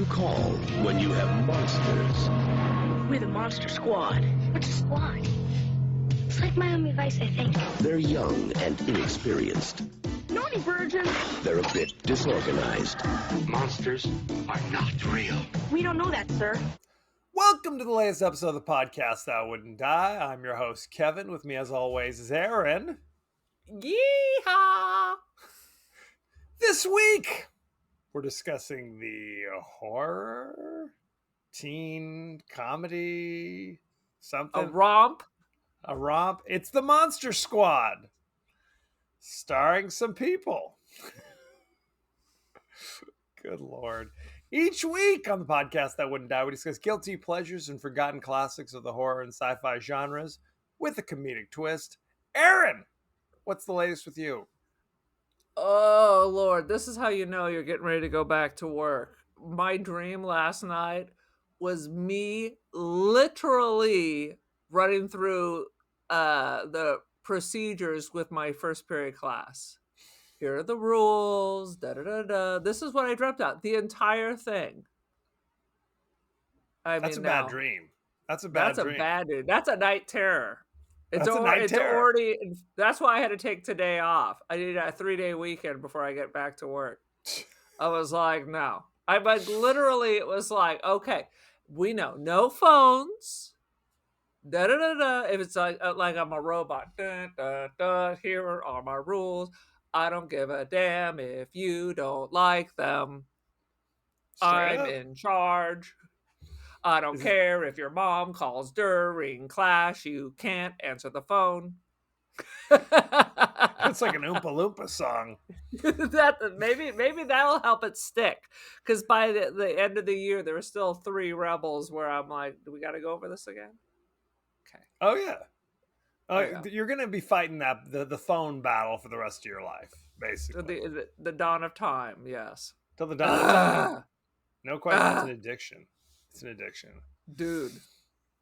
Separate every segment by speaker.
Speaker 1: you call when you have monsters.
Speaker 2: We're the Monster Squad.
Speaker 3: What's a squad? It's like Miami Vice, I think.
Speaker 1: They're young and inexperienced.
Speaker 2: Naughty virgin.
Speaker 1: They're a bit disorganized.
Speaker 4: Monsters are not real.
Speaker 2: We don't know that, sir.
Speaker 5: Welcome to the latest episode of the podcast That Wouldn't Die. I'm your host, Kevin. With me, as always, is Aaron.
Speaker 6: Yeehaw!
Speaker 5: This week, we're discussing the horror, teen, comedy, something.
Speaker 6: A romp.
Speaker 5: A romp. It's the Monster Squad, starring some people. Good Lord. Each week on the podcast That Wouldn't Die, we discuss guilty pleasures and forgotten classics of the horror and sci-fi genres with a comedic twist. Aaron, what's the latest with you?
Speaker 6: Oh, Lord. This is how you know you're getting ready to go back to work. My dream last night was me literally running through the procedures with my first period class. Here are the rules. Da da da da. This is what I dreamt out. The entire thing.
Speaker 5: That's a bad dream. That's a
Speaker 6: That's a night terror. It's already. That's why I had to take today off. I did a 3-day weekend before I get back to work. I was like, no. Literally, it was like, okay, we know no phones. Da da da da. If it's like I'm a robot. Da da da. Here are my rules. I don't give a damn if you don't like them. I'm in charge. I don't care if your mom calls during class. You can't answer the phone.
Speaker 5: It's like an Oompa Loompa song.
Speaker 6: Maybe that'll help it stick. Because by the end of the year, there were still 3 rebels where I'm like, do we got to go over this again? Okay.
Speaker 5: Oh, yeah. You're going to be fighting the phone battle for the rest of your life, basically.
Speaker 6: The dawn of time, yes.
Speaker 5: Till the dawn of time. No question, it's an addiction. It's an addiction.
Speaker 6: Dude.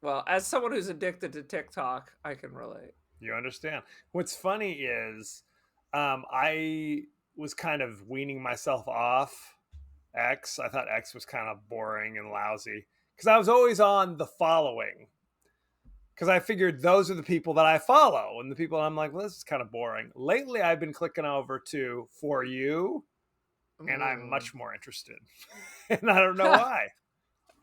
Speaker 6: Well, as someone who's addicted to TikTok, I can relate.
Speaker 5: You understand. What's funny is I was kind of weaning myself off X. I thought X was kind of boring and lousy because I was always on the following. Because I figured those are the people that I follow. And the people I'm like, well, this is kind of boring. Lately, I've been clicking over to For You. And I'm much more interested. And I don't know why.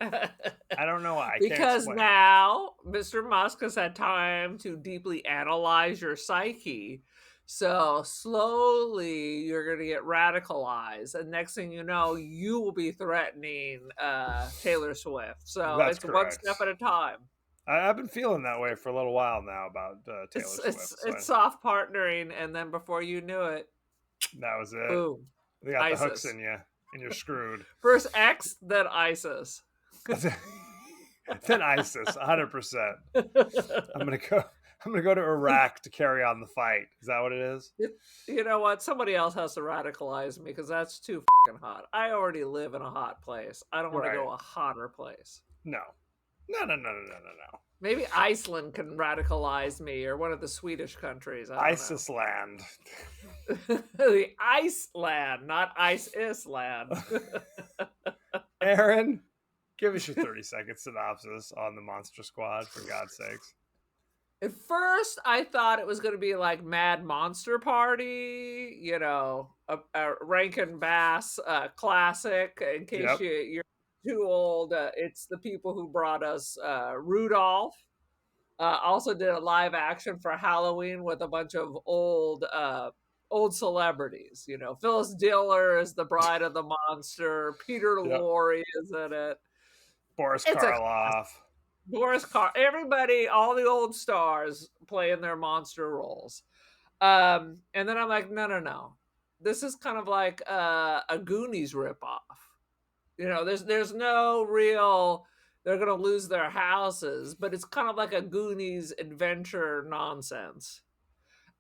Speaker 5: I don't know why.
Speaker 6: Because now Mr. Musk has had time to deeply analyze your psyche. So slowly you're going to get radicalized. And next thing you know, you will be threatening Taylor Swift. So it's correct. One step at a time.
Speaker 5: I've been feeling that way for a little while now about Taylor Swift.
Speaker 6: It's soft partnering. And then before you knew it,
Speaker 5: that was it.
Speaker 6: Boom.
Speaker 5: They got ISIS. The hooks in you and you're screwed.
Speaker 6: First X, then ISIS.
Speaker 5: Then ISIS, 100%. I'm gonna go to Iraq to carry on the fight. Is that what it is?
Speaker 6: You know what? Somebody else has to radicalize me because that's too fucking hot. I already live in a hot place. I don't want to go a hotter place.
Speaker 5: No.
Speaker 6: Maybe Iceland can radicalize me, or one of the Swedish countries.
Speaker 5: ISIS land.
Speaker 6: The Iceland, not Ice-Island.
Speaker 5: Aaron, give us your 30-second synopsis on the Monster Squad, for God's sakes.
Speaker 6: At first, I thought it was going to be like Mad Monster Party, you know, a Rankin Bass classic. In case you're too old, it's the people who brought us Rudolph. Also did a live action for Halloween with a bunch of old celebrities. You know, Phyllis Diller is the bride of the monster. Peter Lorre is in it.
Speaker 5: Boris Karloff.
Speaker 6: Everybody, all the old stars playing their monster roles. And then I'm like, no. This is kind of like a Goonies ripoff. You know, there's no real, they're going to lose their houses, but it's kind of like a Goonies adventure nonsense.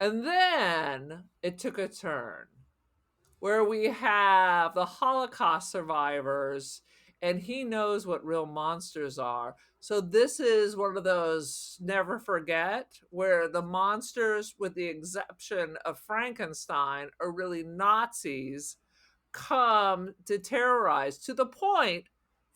Speaker 6: And then it took a turn where we have the Holocaust survivors, and he knows what real monsters are. So this is one of those never forget, where the monsters, with the exception of Frankenstein, are really Nazis, come to terrorize, to the point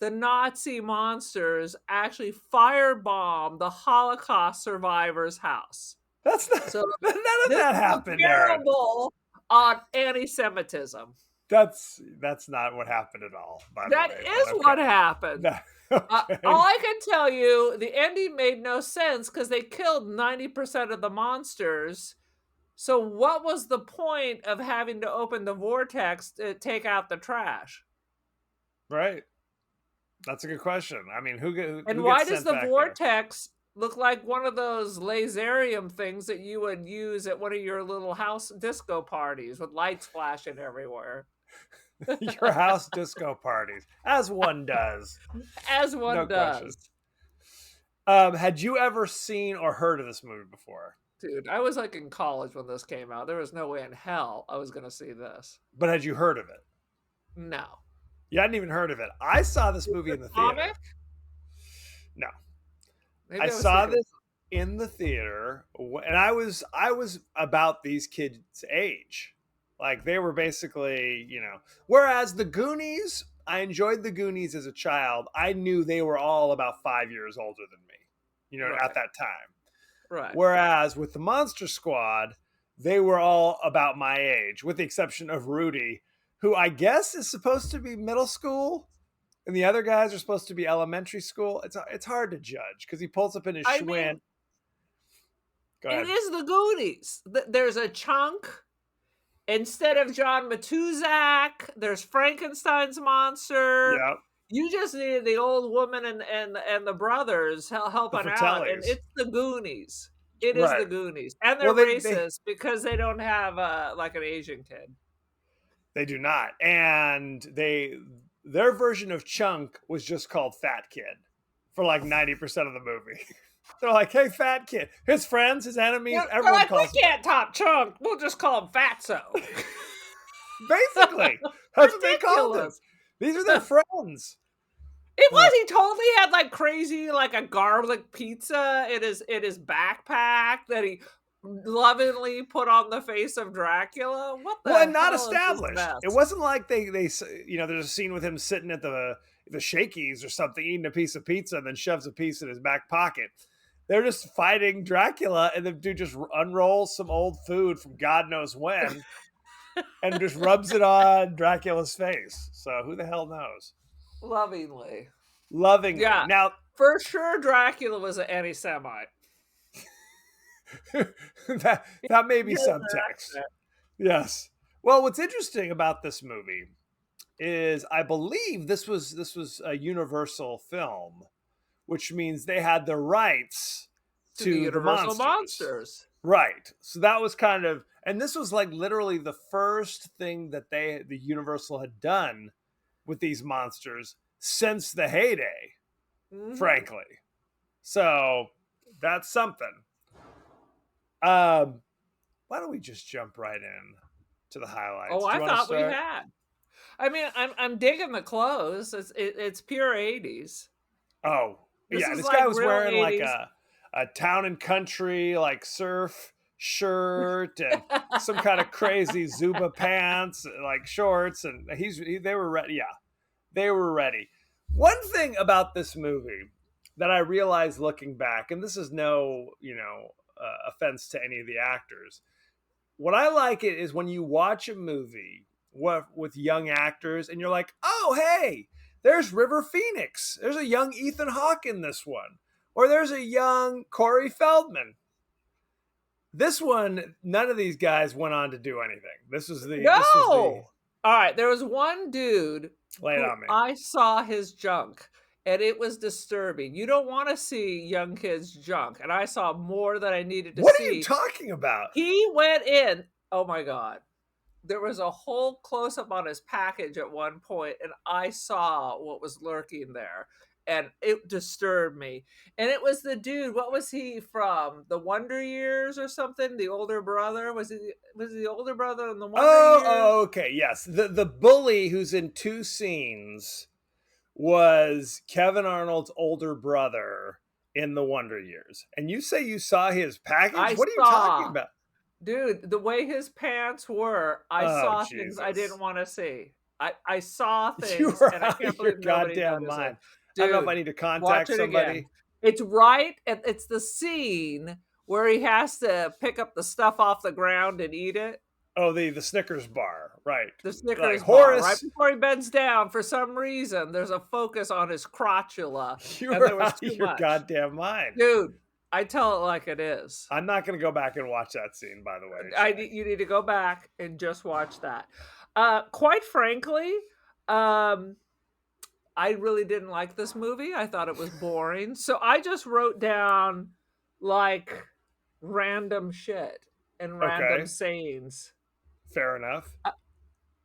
Speaker 6: the Nazi monsters actually firebomb the Holocaust survivors' house.
Speaker 5: That's not,
Speaker 6: So
Speaker 5: none of
Speaker 6: this
Speaker 5: that
Speaker 6: is
Speaker 5: happened,
Speaker 6: a
Speaker 5: Aaron.
Speaker 6: parable on anti-Semitism.
Speaker 5: That's not what happened at all. By
Speaker 6: That
Speaker 5: the way,
Speaker 6: is
Speaker 5: but
Speaker 6: what
Speaker 5: okay.
Speaker 6: happened.
Speaker 5: Okay.
Speaker 6: All I can tell you, the ending made no sense because they killed 90% of the monsters. So what was the point of having to open the vortex to take out the trash?
Speaker 5: Right. That's a good question. I mean, who
Speaker 6: And
Speaker 5: gets
Speaker 6: why does
Speaker 5: sent
Speaker 6: the
Speaker 5: back there?
Speaker 6: vortex look like one of those laserium things that you would use at one of your little house disco parties with lights flashing everywhere?
Speaker 5: Your house disco parties, as one does.
Speaker 6: As one
Speaker 5: No
Speaker 6: does.
Speaker 5: question. Had you ever seen or heard of this movie before?
Speaker 6: Dude, I was like in college when this came out. There was no way in hell I was going to see this.
Speaker 5: But had you heard of it?
Speaker 6: No.
Speaker 5: You hadn't even heard of it. I saw this movie in the theater.
Speaker 6: Comic?
Speaker 5: No.
Speaker 6: Maybe
Speaker 5: I
Speaker 6: was
Speaker 5: saw
Speaker 6: thinking-
Speaker 5: this in the theater, and I was about these kids' age. Like, they were basically, whereas the Goonies, I enjoyed the Goonies as a child. I knew they were all about 5 years older than me,
Speaker 6: Right.
Speaker 5: at that time.
Speaker 6: Right.
Speaker 5: Whereas with the Monster Squad, they were all about my age, with the exception of Rudy, who I guess is supposed to be middle school, and the other guys are supposed to be elementary school. It's hard to judge because he pulls up in his Schwinn. Go ahead.
Speaker 6: It is the Goonies. There's a chunk. Instead of John Matuzak, there's Frankenstein's monster.
Speaker 5: Yep.
Speaker 6: You just needed the old woman and the brothers helping out, and
Speaker 5: Fratellis.
Speaker 6: it's the Goonies. It is
Speaker 5: Right.
Speaker 6: the Goonies, and they're
Speaker 5: Well, they-
Speaker 6: racist because they don't have like an Asian kid.
Speaker 5: They do not. And their version of Chunk was just called Fat Kid for like 90% of the movie. They're like, hey, Fat Kid. His friends, his enemies,
Speaker 6: They're
Speaker 5: everyone
Speaker 6: like,
Speaker 5: calls
Speaker 6: we can't top Chunk. We'll just call him Fatso.
Speaker 5: Basically, that's what they called him.
Speaker 6: Ridiculous.
Speaker 5: These are their friends.
Speaker 6: It was. He totally had like crazy, like a garlic pizza in his backpack that he lovingly put on the face of Dracula. What the?
Speaker 5: Well, and not
Speaker 6: hell is this
Speaker 5: established.
Speaker 6: mess?
Speaker 5: It wasn't like they there's a scene with him sitting at the Shakey's or something, eating a piece of pizza, and then shoves a piece in his back pocket. They're just fighting Dracula, and the dude just unrolls some old food from God knows when, and just rubs it on Dracula's face. So who the hell knows?
Speaker 6: Lovingly.
Speaker 5: Lovingly.
Speaker 6: Yeah.
Speaker 5: Now,
Speaker 6: For sure, Dracula was an anti-Semite.
Speaker 5: that may be
Speaker 6: Yeah,
Speaker 5: subtext. Yes. Well, what's interesting about this movie is I believe this was a Universal film, which means they had the rights
Speaker 6: To
Speaker 5: to
Speaker 6: the
Speaker 5: the
Speaker 6: Universal
Speaker 5: monsters.
Speaker 6: Monsters.
Speaker 5: Right. So that was kind of, and this was like literally the first thing that the Universal had done with these monsters since the heyday,
Speaker 6: Mhm.
Speaker 5: frankly. So that's something. Why don't we just jump right in to the highlights?
Speaker 6: Oh,
Speaker 5: Do
Speaker 6: I
Speaker 5: you wanna
Speaker 6: thought we
Speaker 5: start?
Speaker 6: had. I mean, I'm digging the clothes. It's pure 80s.
Speaker 5: Oh,
Speaker 6: This
Speaker 5: yeah.
Speaker 6: is
Speaker 5: This
Speaker 6: like
Speaker 5: guy was
Speaker 6: real
Speaker 5: wearing
Speaker 6: 80s.
Speaker 5: like a town and country like surf shirt and some kind of crazy Zuba pants, like shorts, and they were ready. Yeah, they were ready. One thing about this movie that I realized looking back, and this is no offense to any of the actors, what I like it is when you watch a movie with young actors and you're like, oh, hey, there's River Phoenix. There's a young Ethan Hawke in this one. Or there's a young Corey Feldman. This one, none of these guys went on to do anything. This was the
Speaker 6: All right, there was one dude
Speaker 5: lay it
Speaker 6: who
Speaker 5: on me.
Speaker 6: I saw his junk, and it was disturbing. You don't want to see young kids' junk, and I saw more than I needed to
Speaker 5: What
Speaker 6: see.
Speaker 5: are you talking about?
Speaker 6: He went in. Oh my god. There was a whole close up on his package at one point, and I saw what was lurking there, and it disturbed me. And it was the dude. What was he from? The Wonder Years or something? The older brother? Was he the older brother in the Wonder Years?
Speaker 5: Oh, okay, yes. The bully who's in two scenes was Kevin Arnold's older brother in the Wonder Years. And you say you saw his package? What are you talking about?
Speaker 6: Dude, the way his pants were, I
Speaker 5: Oh,
Speaker 6: saw things I
Speaker 5: Jesus.
Speaker 6: didn't want to see. I saw things
Speaker 5: You are
Speaker 6: and I
Speaker 5: out
Speaker 6: can't
Speaker 5: of your
Speaker 6: believe nobody
Speaker 5: goddamn
Speaker 6: noticed
Speaker 5: mind.
Speaker 6: it.
Speaker 5: I don't know if I
Speaker 6: Dude,
Speaker 5: need to
Speaker 6: watch
Speaker 5: contact
Speaker 6: it
Speaker 5: somebody.
Speaker 6: again. It's right. It's the scene where he has to pick up the stuff off the ground and eat it.
Speaker 5: Oh, the Snickers bar, right?
Speaker 6: The
Speaker 5: Like
Speaker 6: Snickers bar.
Speaker 5: Horace,
Speaker 6: Right before he bends down, for some reason, there's a focus on his crotula,
Speaker 5: you
Speaker 6: and
Speaker 5: are
Speaker 6: there was
Speaker 5: out
Speaker 6: too
Speaker 5: of your
Speaker 6: much.
Speaker 5: goddamn mind.
Speaker 6: Dude, I tell it like it is.
Speaker 5: I'm not going to go back and watch that scene, by the way.
Speaker 6: You need to go back and just watch that. Quite frankly, I really didn't like this movie. I thought it was boring. So I just wrote down like random shit and random
Speaker 5: Okay.
Speaker 6: sayings.
Speaker 5: Fair enough.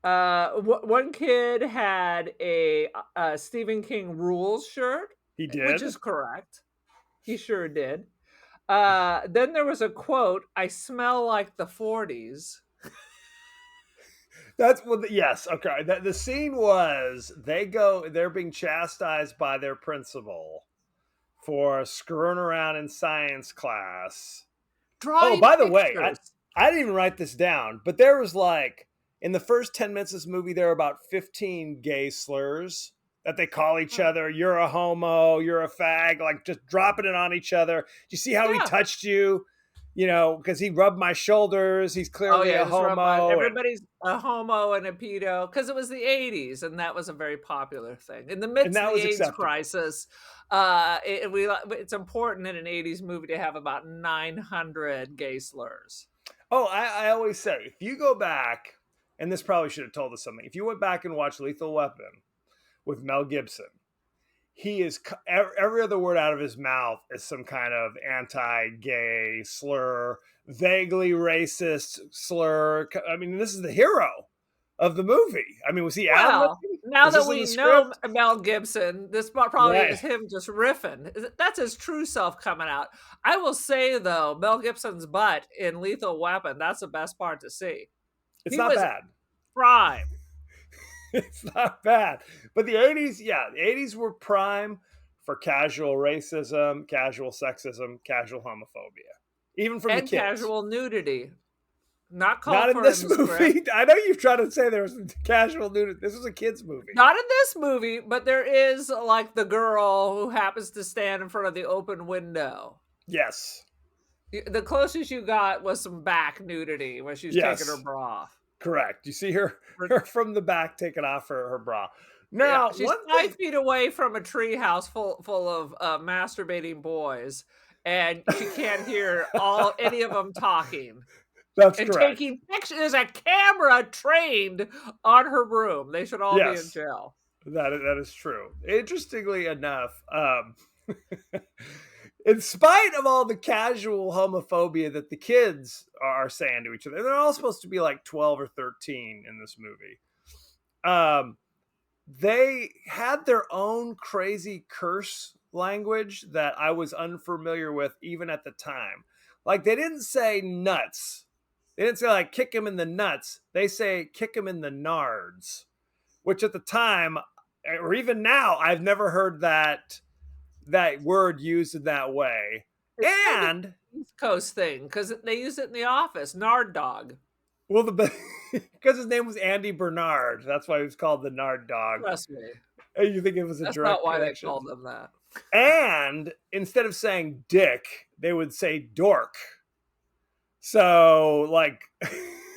Speaker 6: One kid had a Stephen King Rules shirt,
Speaker 5: He
Speaker 6: which
Speaker 5: did.
Speaker 6: is correct. He sure did. Then there was a quote, "I smell like the 40s."
Speaker 5: That's what. Yes. Okay. The scene was they're being chastised by their principal for screwing around in science class.
Speaker 6: Drawing
Speaker 5: By the way,
Speaker 6: pictures.
Speaker 5: I didn't even write this down, but there was like in the first 10 minutes of this movie, there are about 15 gay slurs that they call each other. You're a homo, you're a fag, like just dropping it on each other. Do you see how he
Speaker 6: Yeah.
Speaker 5: touched you? You know, because he rubbed my shoulders. He's clearly a
Speaker 6: just rub
Speaker 5: homo. and-
Speaker 6: everybody's a homo and a pedo because it was the 80s and that was a very popular thing. In the midst
Speaker 5: that
Speaker 6: of
Speaker 5: was
Speaker 6: the AIDS
Speaker 5: acceptable.
Speaker 6: crisis, it's important in an 80s movie to have about 900 gay slurs.
Speaker 5: Oh, I always say, if you go back, and this probably should have told us something. If you went back and watched Lethal Weapon with Mel Gibson, he is every other word out of his mouth is some kind of anti-gay slur, vaguely racist slur. I mean, this is the hero of the movie. I mean, was he out?
Speaker 6: Well, now
Speaker 5: Is
Speaker 6: that
Speaker 5: this in
Speaker 6: we
Speaker 5: the
Speaker 6: know
Speaker 5: script?
Speaker 6: Mel Gibson, this probably
Speaker 5: Right.
Speaker 6: is him just riffing. That's his true self coming out. I will say, though, Mel Gibson's butt in Lethal Weapon, that's the best part to see.
Speaker 5: It's
Speaker 6: He
Speaker 5: not
Speaker 6: was
Speaker 5: bad.
Speaker 6: prime.
Speaker 5: It's not bad. But the 80s, yeah, the 80s were prime for casual racism, casual sexism, casual homophobia. Even from
Speaker 6: And
Speaker 5: the kids.
Speaker 6: casual nudity. Not called
Speaker 5: Not in
Speaker 6: for
Speaker 5: this
Speaker 6: in the script.
Speaker 5: movie. I know you've tried to say there was casual nudity. This was a kid's movie.
Speaker 6: Not in this movie, but there is like the girl who happens to stand in front of the open window.
Speaker 5: Yes.
Speaker 6: The closest you got was some back nudity where she's
Speaker 5: Yes.
Speaker 6: taking her bra off.
Speaker 5: Correct. You see her from the back taking off her bra. Now,
Speaker 6: Yeah, she's
Speaker 5: one
Speaker 6: 5
Speaker 5: thing,
Speaker 6: feet away from a treehouse full of masturbating boys, and she can't hear any of them talking.
Speaker 5: that's
Speaker 6: And
Speaker 5: correct.
Speaker 6: taking pictures. There's a camera trained on her room. They should all be in
Speaker 5: Yes.
Speaker 6: jail.
Speaker 5: That is true. Interestingly enough, in spite of all the casual homophobia that the kids are saying to each other, they're all supposed to be like 12 or 13 in this movie. They had their own crazy curse language that I was unfamiliar with even at the time. Like they didn't say nuts. They didn't say like kick him in the nuts. They say kick him in the nards, which at the time or even now I've never heard that word used in that way.
Speaker 6: It's maybe
Speaker 5: And
Speaker 6: an East Coast thing because they use it in The Office. Nard dog.
Speaker 5: well, because his name was Andy Bernard, that's why he was called the Nard Dog.
Speaker 6: Trust me.
Speaker 5: And you think it was a
Speaker 6: That's
Speaker 5: direct
Speaker 6: not why
Speaker 5: connection.
Speaker 6: they called them that.
Speaker 5: And instead of saying dick, they would say dork. So, like,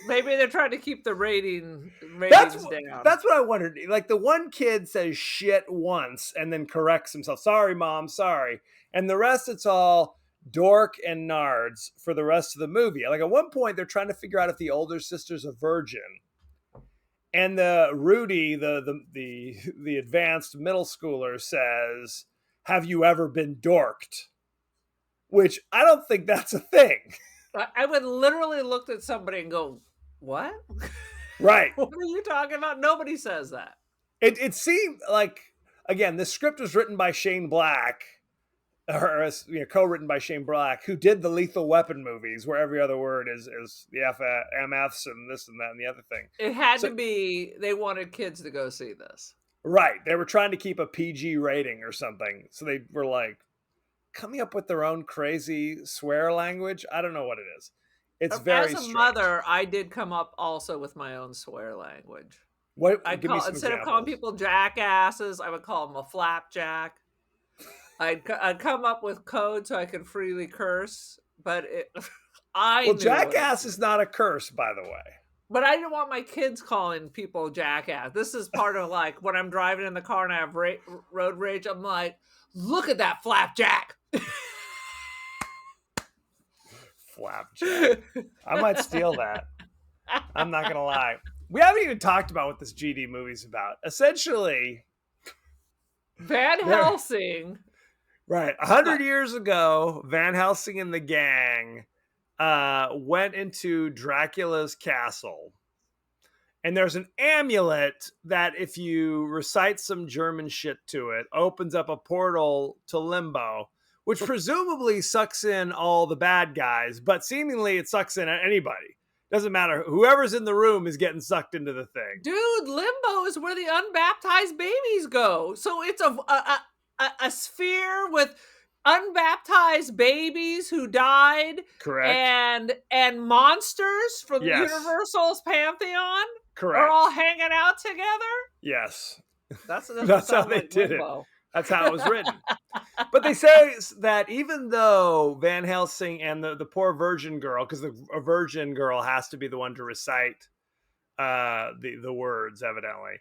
Speaker 6: Maybe they're trying to keep the ratings
Speaker 5: that's
Speaker 6: down.
Speaker 5: that's what I wondered. Like, the one kid says shit once and then corrects himself. Sorry, mom, sorry. And the rest, it's all dork and nards for the rest of the movie. Like, at one point, they're trying to figure out if the older sister's a virgin. And the Rudy, the advanced middle schooler, says, "Have you ever been dorked?" Which I don't think that's a thing.
Speaker 6: I would literally look at somebody and go, "What?
Speaker 5: Right.
Speaker 6: What are you talking about?" Nobody says that.
Speaker 5: It seemed like, again, the script was written by Shane Black, or co-written by Shane Black, who did the Lethal Weapon movies, where every other word is the MFs and this and that and the other thing.
Speaker 6: It had
Speaker 5: So-
Speaker 6: to be they wanted kids to go see this.
Speaker 5: Right. They were trying to keep a PG rating or something. So they were like coming up with their own crazy swear language. I don't know what it is. It's very
Speaker 6: As a
Speaker 5: strange.
Speaker 6: mother, I did come up also with my own swear language.
Speaker 5: What?
Speaker 6: I'd
Speaker 5: Give me
Speaker 6: call,
Speaker 5: some
Speaker 6: instead of calling
Speaker 5: examples.
Speaker 6: people jackasses, I would call them a flapjack. I'd come up with code so I could freely curse, but I
Speaker 5: Well,
Speaker 6: knew what it
Speaker 5: jackass
Speaker 6: meant.
Speaker 5: is not a curse, by the way.
Speaker 6: But I didn't want my kids calling people jackass. This is part of like when I'm driving in the car and I have road rage. I'm like, look at that flapjack.
Speaker 5: Flapjack. I might steal that. I'm not gonna lie. We haven't even talked about what this GD movie's about. Essentially,
Speaker 6: Van
Speaker 5: There-
Speaker 6: Helsing.
Speaker 5: right, 100 years ago, Van Helsing and the gang went into Dracula's castle. And there's an amulet that, if you recite some German shit to it, opens up a portal to limbo, which presumably sucks in all the bad guys, but seemingly it sucks in anybody. Doesn't matter. Whoever's in the room is getting sucked into the thing.
Speaker 6: Dude, limbo is where the unbaptized babies go. So it's a sphere with unbaptized babies who died
Speaker 5: Correct.
Speaker 6: and monsters from
Speaker 5: Yes.
Speaker 6: Universal's pantheon
Speaker 5: Correct.
Speaker 6: are all hanging out together.
Speaker 5: Yes.
Speaker 6: That's
Speaker 5: How they did it. That's how it was written. But they say that even though Van Helsing and the poor virgin girl, because a virgin girl has to be the one to recite the words, evidently,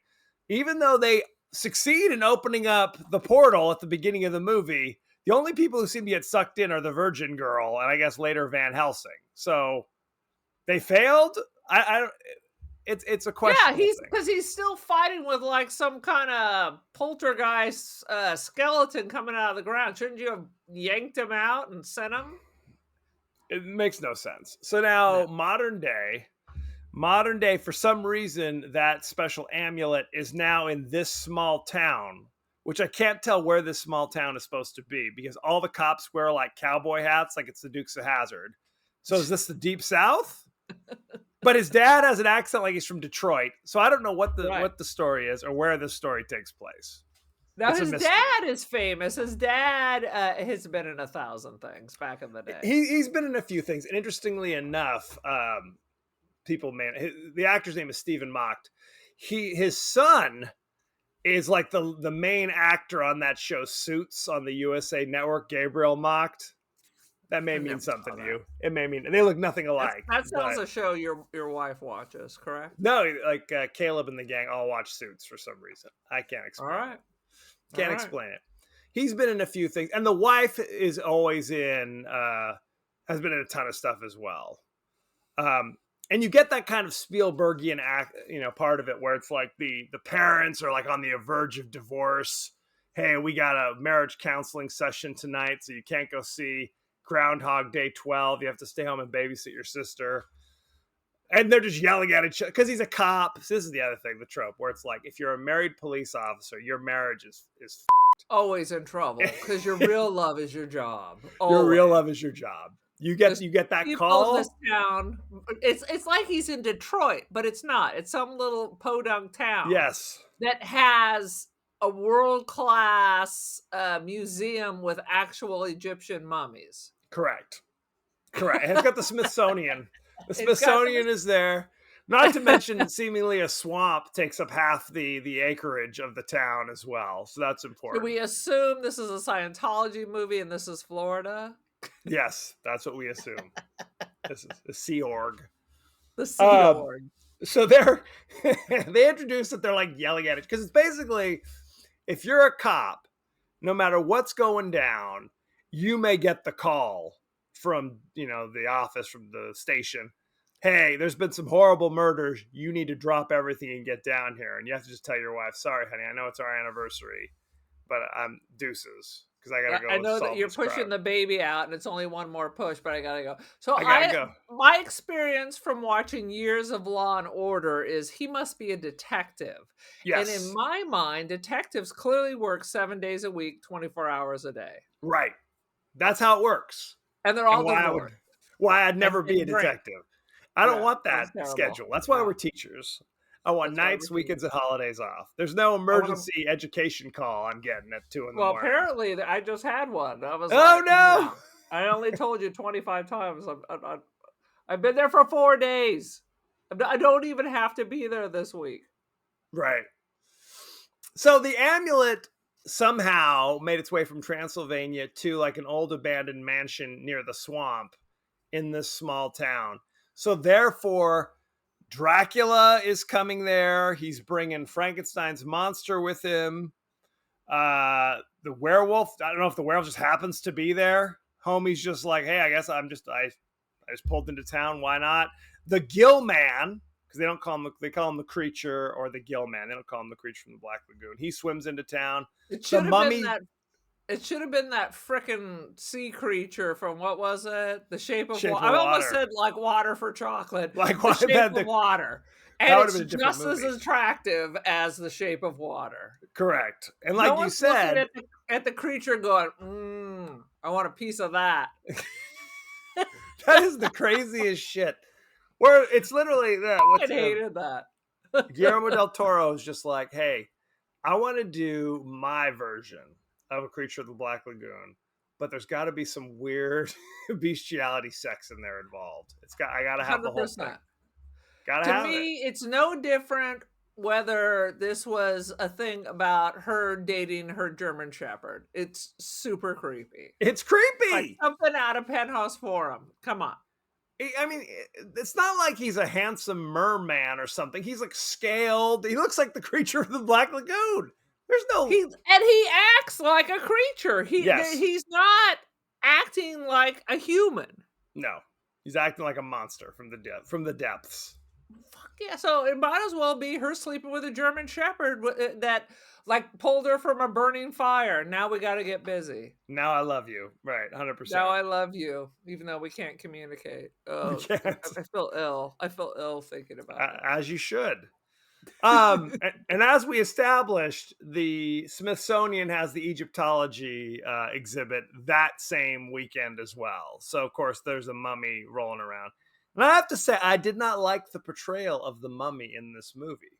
Speaker 5: even though they succeed in opening up the portal at the beginning of the movie, the only people who seem to get sucked in are the virgin girl and I guess later Van Helsing. So they failed. I don't. It's a question.
Speaker 6: Yeah, because he's still fighting with like some kind of poltergeist skeleton coming out of the ground. Shouldn't you have yanked him out and sent him?
Speaker 5: It makes no sense. So now,
Speaker 6: Yeah.
Speaker 5: modern day, for some reason, that special amulet is now in this small town, which I can't tell where this small town is supposed to be because all the cops wear like cowboy hats, like it's the Dukes of Hazzard. So is this the Deep South? But his dad has an accent like he's from Detroit, so I don't know what the story is or where this story takes place.
Speaker 6: Now
Speaker 5: It's a
Speaker 6: his
Speaker 5: mystery.
Speaker 6: dad is famous. His dad has been in 1,000 things back in the day.
Speaker 5: He's been in a few things, and interestingly enough, the actor's name is Stephen Macht. His son is like the main actor on that show Suits on the USA Network, Gabriel Macht. That may
Speaker 6: I
Speaker 5: mean
Speaker 6: never
Speaker 5: something
Speaker 6: saw
Speaker 5: to
Speaker 6: that.
Speaker 5: you. It may mean they look nothing alike.
Speaker 6: That sounds
Speaker 5: but-
Speaker 6: a show your wife watches, correct?
Speaker 5: No, like Caleb and the gang all watch Suits for some reason. I can't
Speaker 6: All
Speaker 5: explain.
Speaker 6: right.
Speaker 5: Can't
Speaker 6: All right.
Speaker 5: explain it. He's been in a few things, and the wife is always has been in a ton of stuff as well. And you get that kind of Spielbergian part of it where it's like the parents are like on the verge of divorce. Hey, we got a marriage counseling session tonight, so you can't go see Groundhog Day 12. You have to stay home and babysit your sister. And they're just yelling at each other because he's a cop. So this is the other thing, the trope, where it's like if you're a married police officer, your marriage is
Speaker 6: Always in trouble because your real love is your job.
Speaker 5: your real
Speaker 6: Always.
Speaker 5: love is your job. You get that
Speaker 6: People
Speaker 5: call.
Speaker 6: in this town. It's like he's in Detroit, but it's not. It's some little podunk town.
Speaker 5: Yes.
Speaker 6: That has a world-class museum with actual Egyptian mummies.
Speaker 5: Correct. And it's got the Smithsonian. The
Speaker 6: It's got the-
Speaker 5: Smithsonian is there. Not to mention, seemingly a swamp takes up half the acreage of the town as well. So that's
Speaker 6: Do
Speaker 5: important.
Speaker 6: we assume this is a Scientology movie and this is Florida?
Speaker 5: Yes, that's what we assume. This is the Sea Org.
Speaker 6: The Sea Org.
Speaker 5: So they introduce that they're like yelling at it because it's basically if you're a cop, no matter what's going down, you may get the call from the office, from the station. Hey, there's been some horrible murders. You need to drop everything and get down here. And you have to just tell your wife, sorry, honey, I know it's our anniversary, but I'm deuces because I gotta go.
Speaker 6: I know that
Speaker 5: solve
Speaker 6: you're
Speaker 5: this
Speaker 6: pushing
Speaker 5: crime.
Speaker 6: the baby out and it's only one more push, but I gotta go. So
Speaker 5: I gotta go.
Speaker 6: My experience from watching years of Law and Order is he must be a detective.
Speaker 5: Yes.
Speaker 6: And in my mind, detectives clearly work 7 days a week, 24 hours a day.
Speaker 5: Right. That's how it works.
Speaker 6: And they're all
Speaker 5: And
Speaker 6: divorced.
Speaker 5: why I'd never be a
Speaker 6: and drink.
Speaker 5: detective. I don't
Speaker 6: Yeah,
Speaker 5: want that
Speaker 6: that's terrible.
Speaker 5: schedule. That's why
Speaker 6: Yeah.
Speaker 5: we're teachers. I want
Speaker 6: That's why
Speaker 5: nights,
Speaker 6: we're
Speaker 5: weekends, and holidays off. There's no emergency education call I'm getting at 2 in the
Speaker 6: Well,
Speaker 5: morning.
Speaker 6: apparently I just had one. I was
Speaker 5: Oh,
Speaker 6: like,
Speaker 5: no!
Speaker 6: I only told you 25 times. I've been there for 4 days. I don't even have to be there this week.
Speaker 5: Right. So the amulet somehow made its way from Transylvania to like an old abandoned mansion near the swamp in this small town. So therefore, Dracula is coming there. He's bringing Frankenstein's monster with him. The werewolf, I don't know if the werewolf just happens to be there. Homie's just like, hey, I guess I just pulled into town. Why not? The Gill Man, because they call him the creature or the Gill Man. They don't call him the creature from the Black Lagoon. He swims into town.
Speaker 6: It
Speaker 5: The
Speaker 6: should
Speaker 5: mummy.
Speaker 6: It should have been that frickin' sea creature from what was it? The Shape of
Speaker 5: Shape
Speaker 6: Water.
Speaker 5: of
Speaker 6: I almost
Speaker 5: Water.
Speaker 6: said like water for chocolate.
Speaker 5: Like
Speaker 6: The
Speaker 5: what?
Speaker 6: Shape
Speaker 5: That-
Speaker 6: of Water.
Speaker 5: that
Speaker 6: And
Speaker 5: would've
Speaker 6: it's
Speaker 5: been a different
Speaker 6: just as
Speaker 5: movie.
Speaker 6: attractive as The Shape of Water.
Speaker 5: Correct. And
Speaker 6: No
Speaker 5: like you
Speaker 6: one's looking
Speaker 5: said,
Speaker 6: at the creature going, I want a piece of that.
Speaker 5: that is the craziest shit. Where it's literally that.
Speaker 6: I hated that.
Speaker 5: Guillermo del Toro is just like, hey, I want to do my version of A Creature of the Black Lagoon, but there's got to be some weird bestiality sex in there involved. I got to have the whole thing.
Speaker 6: 100%.
Speaker 5: Got to
Speaker 6: To
Speaker 5: have
Speaker 6: me,
Speaker 5: it.
Speaker 6: it's no different whether this was a thing about her dating her German Shepherd. It's super creepy.
Speaker 5: It's creepy.
Speaker 6: Like something out of Penthouse Forum. Come on.
Speaker 5: I mean, it's not like he's a handsome merman or something. He's like scaled. He looks like the Creature of the Black Lagoon. There's no.
Speaker 6: He acts like a creature.
Speaker 5: Yes.
Speaker 6: He's not acting like a human.
Speaker 5: No. He's acting like a monster from the depths.
Speaker 6: Fuck yeah. So it might as well be her sleeping with a German Shepherd that like pulled her from a burning fire. Now we got to get busy.
Speaker 5: Now I love you. Right. 100%.
Speaker 6: Now I love you, even though we can't communicate. Oh,
Speaker 5: We can't.
Speaker 6: I feel ill. I feel ill thinking about it.
Speaker 5: As you should. And as we established, the Smithsonian has the Egyptology exhibit that same weekend as well. So of course there's a mummy rolling around. And I have to say, I did not like the portrayal of the mummy in this movie,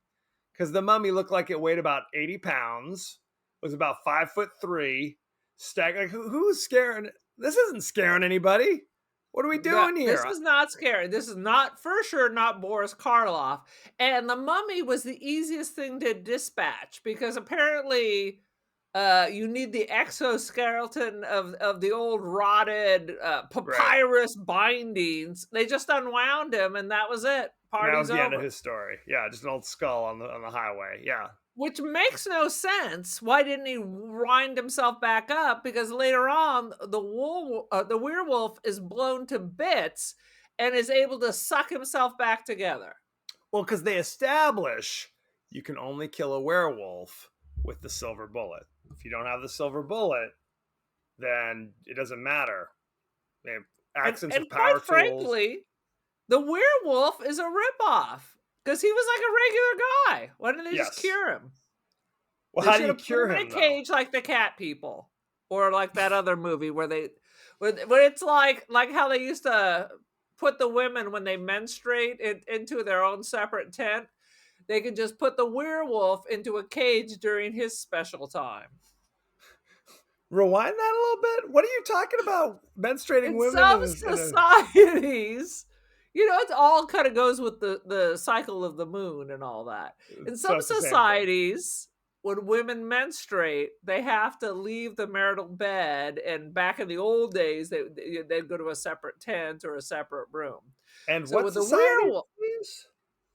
Speaker 5: because the mummy looked like it weighed about 80 pounds, was about 5'3", like who's scaring? This isn't scaring anybody. What are we doing here?
Speaker 6: This is not scary. This is not, for sure, not Boris Karloff. And the mummy was the easiest thing to dispatch because apparently you need the exoskeleton of the old rotted papyrus bindings. They just unwound him and that was it.
Speaker 5: That
Speaker 6: Party's
Speaker 5: was the end of
Speaker 6: over.
Speaker 5: his story. Yeah, just an old skull on the highway. Yeah.
Speaker 6: Which makes no sense. Why didn't he wind himself back up? Because later on, the werewolf is blown to bits and is able to suck himself back together.
Speaker 5: Well, because they establish you can only kill a werewolf with the silver bullet. If you don't have the silver bullet, then it doesn't matter. They have accents
Speaker 6: and
Speaker 5: of power
Speaker 6: quite frankly, the werewolf is a ripoff because he was like a regular guy. Why didn't they just
Speaker 5: Yes.
Speaker 6: cure him?
Speaker 5: Well,
Speaker 6: They
Speaker 5: how do you
Speaker 6: should've put
Speaker 5: cure
Speaker 6: him
Speaker 5: him?
Speaker 6: in a
Speaker 5: Though?
Speaker 6: cage like the cat people, or like that other movie where it's like how they used to put the women when they menstruate into their own separate tent. They could just put the werewolf into a cage during his special time.
Speaker 5: Rewind that a little bit. What are you talking about? Menstruating
Speaker 6: In
Speaker 5: women?
Speaker 6: some
Speaker 5: in a-
Speaker 6: societies, it all kind of goes with the cycle of the moon and all that. In
Speaker 5: So
Speaker 6: some
Speaker 5: it's the same thing.
Speaker 6: societies, when women menstruate, they have to leave the marital bed, and back in the old days, they'd go to a separate tent or a separate room.
Speaker 5: And
Speaker 6: So
Speaker 5: what
Speaker 6: with the
Speaker 5: society?
Speaker 6: werewolf,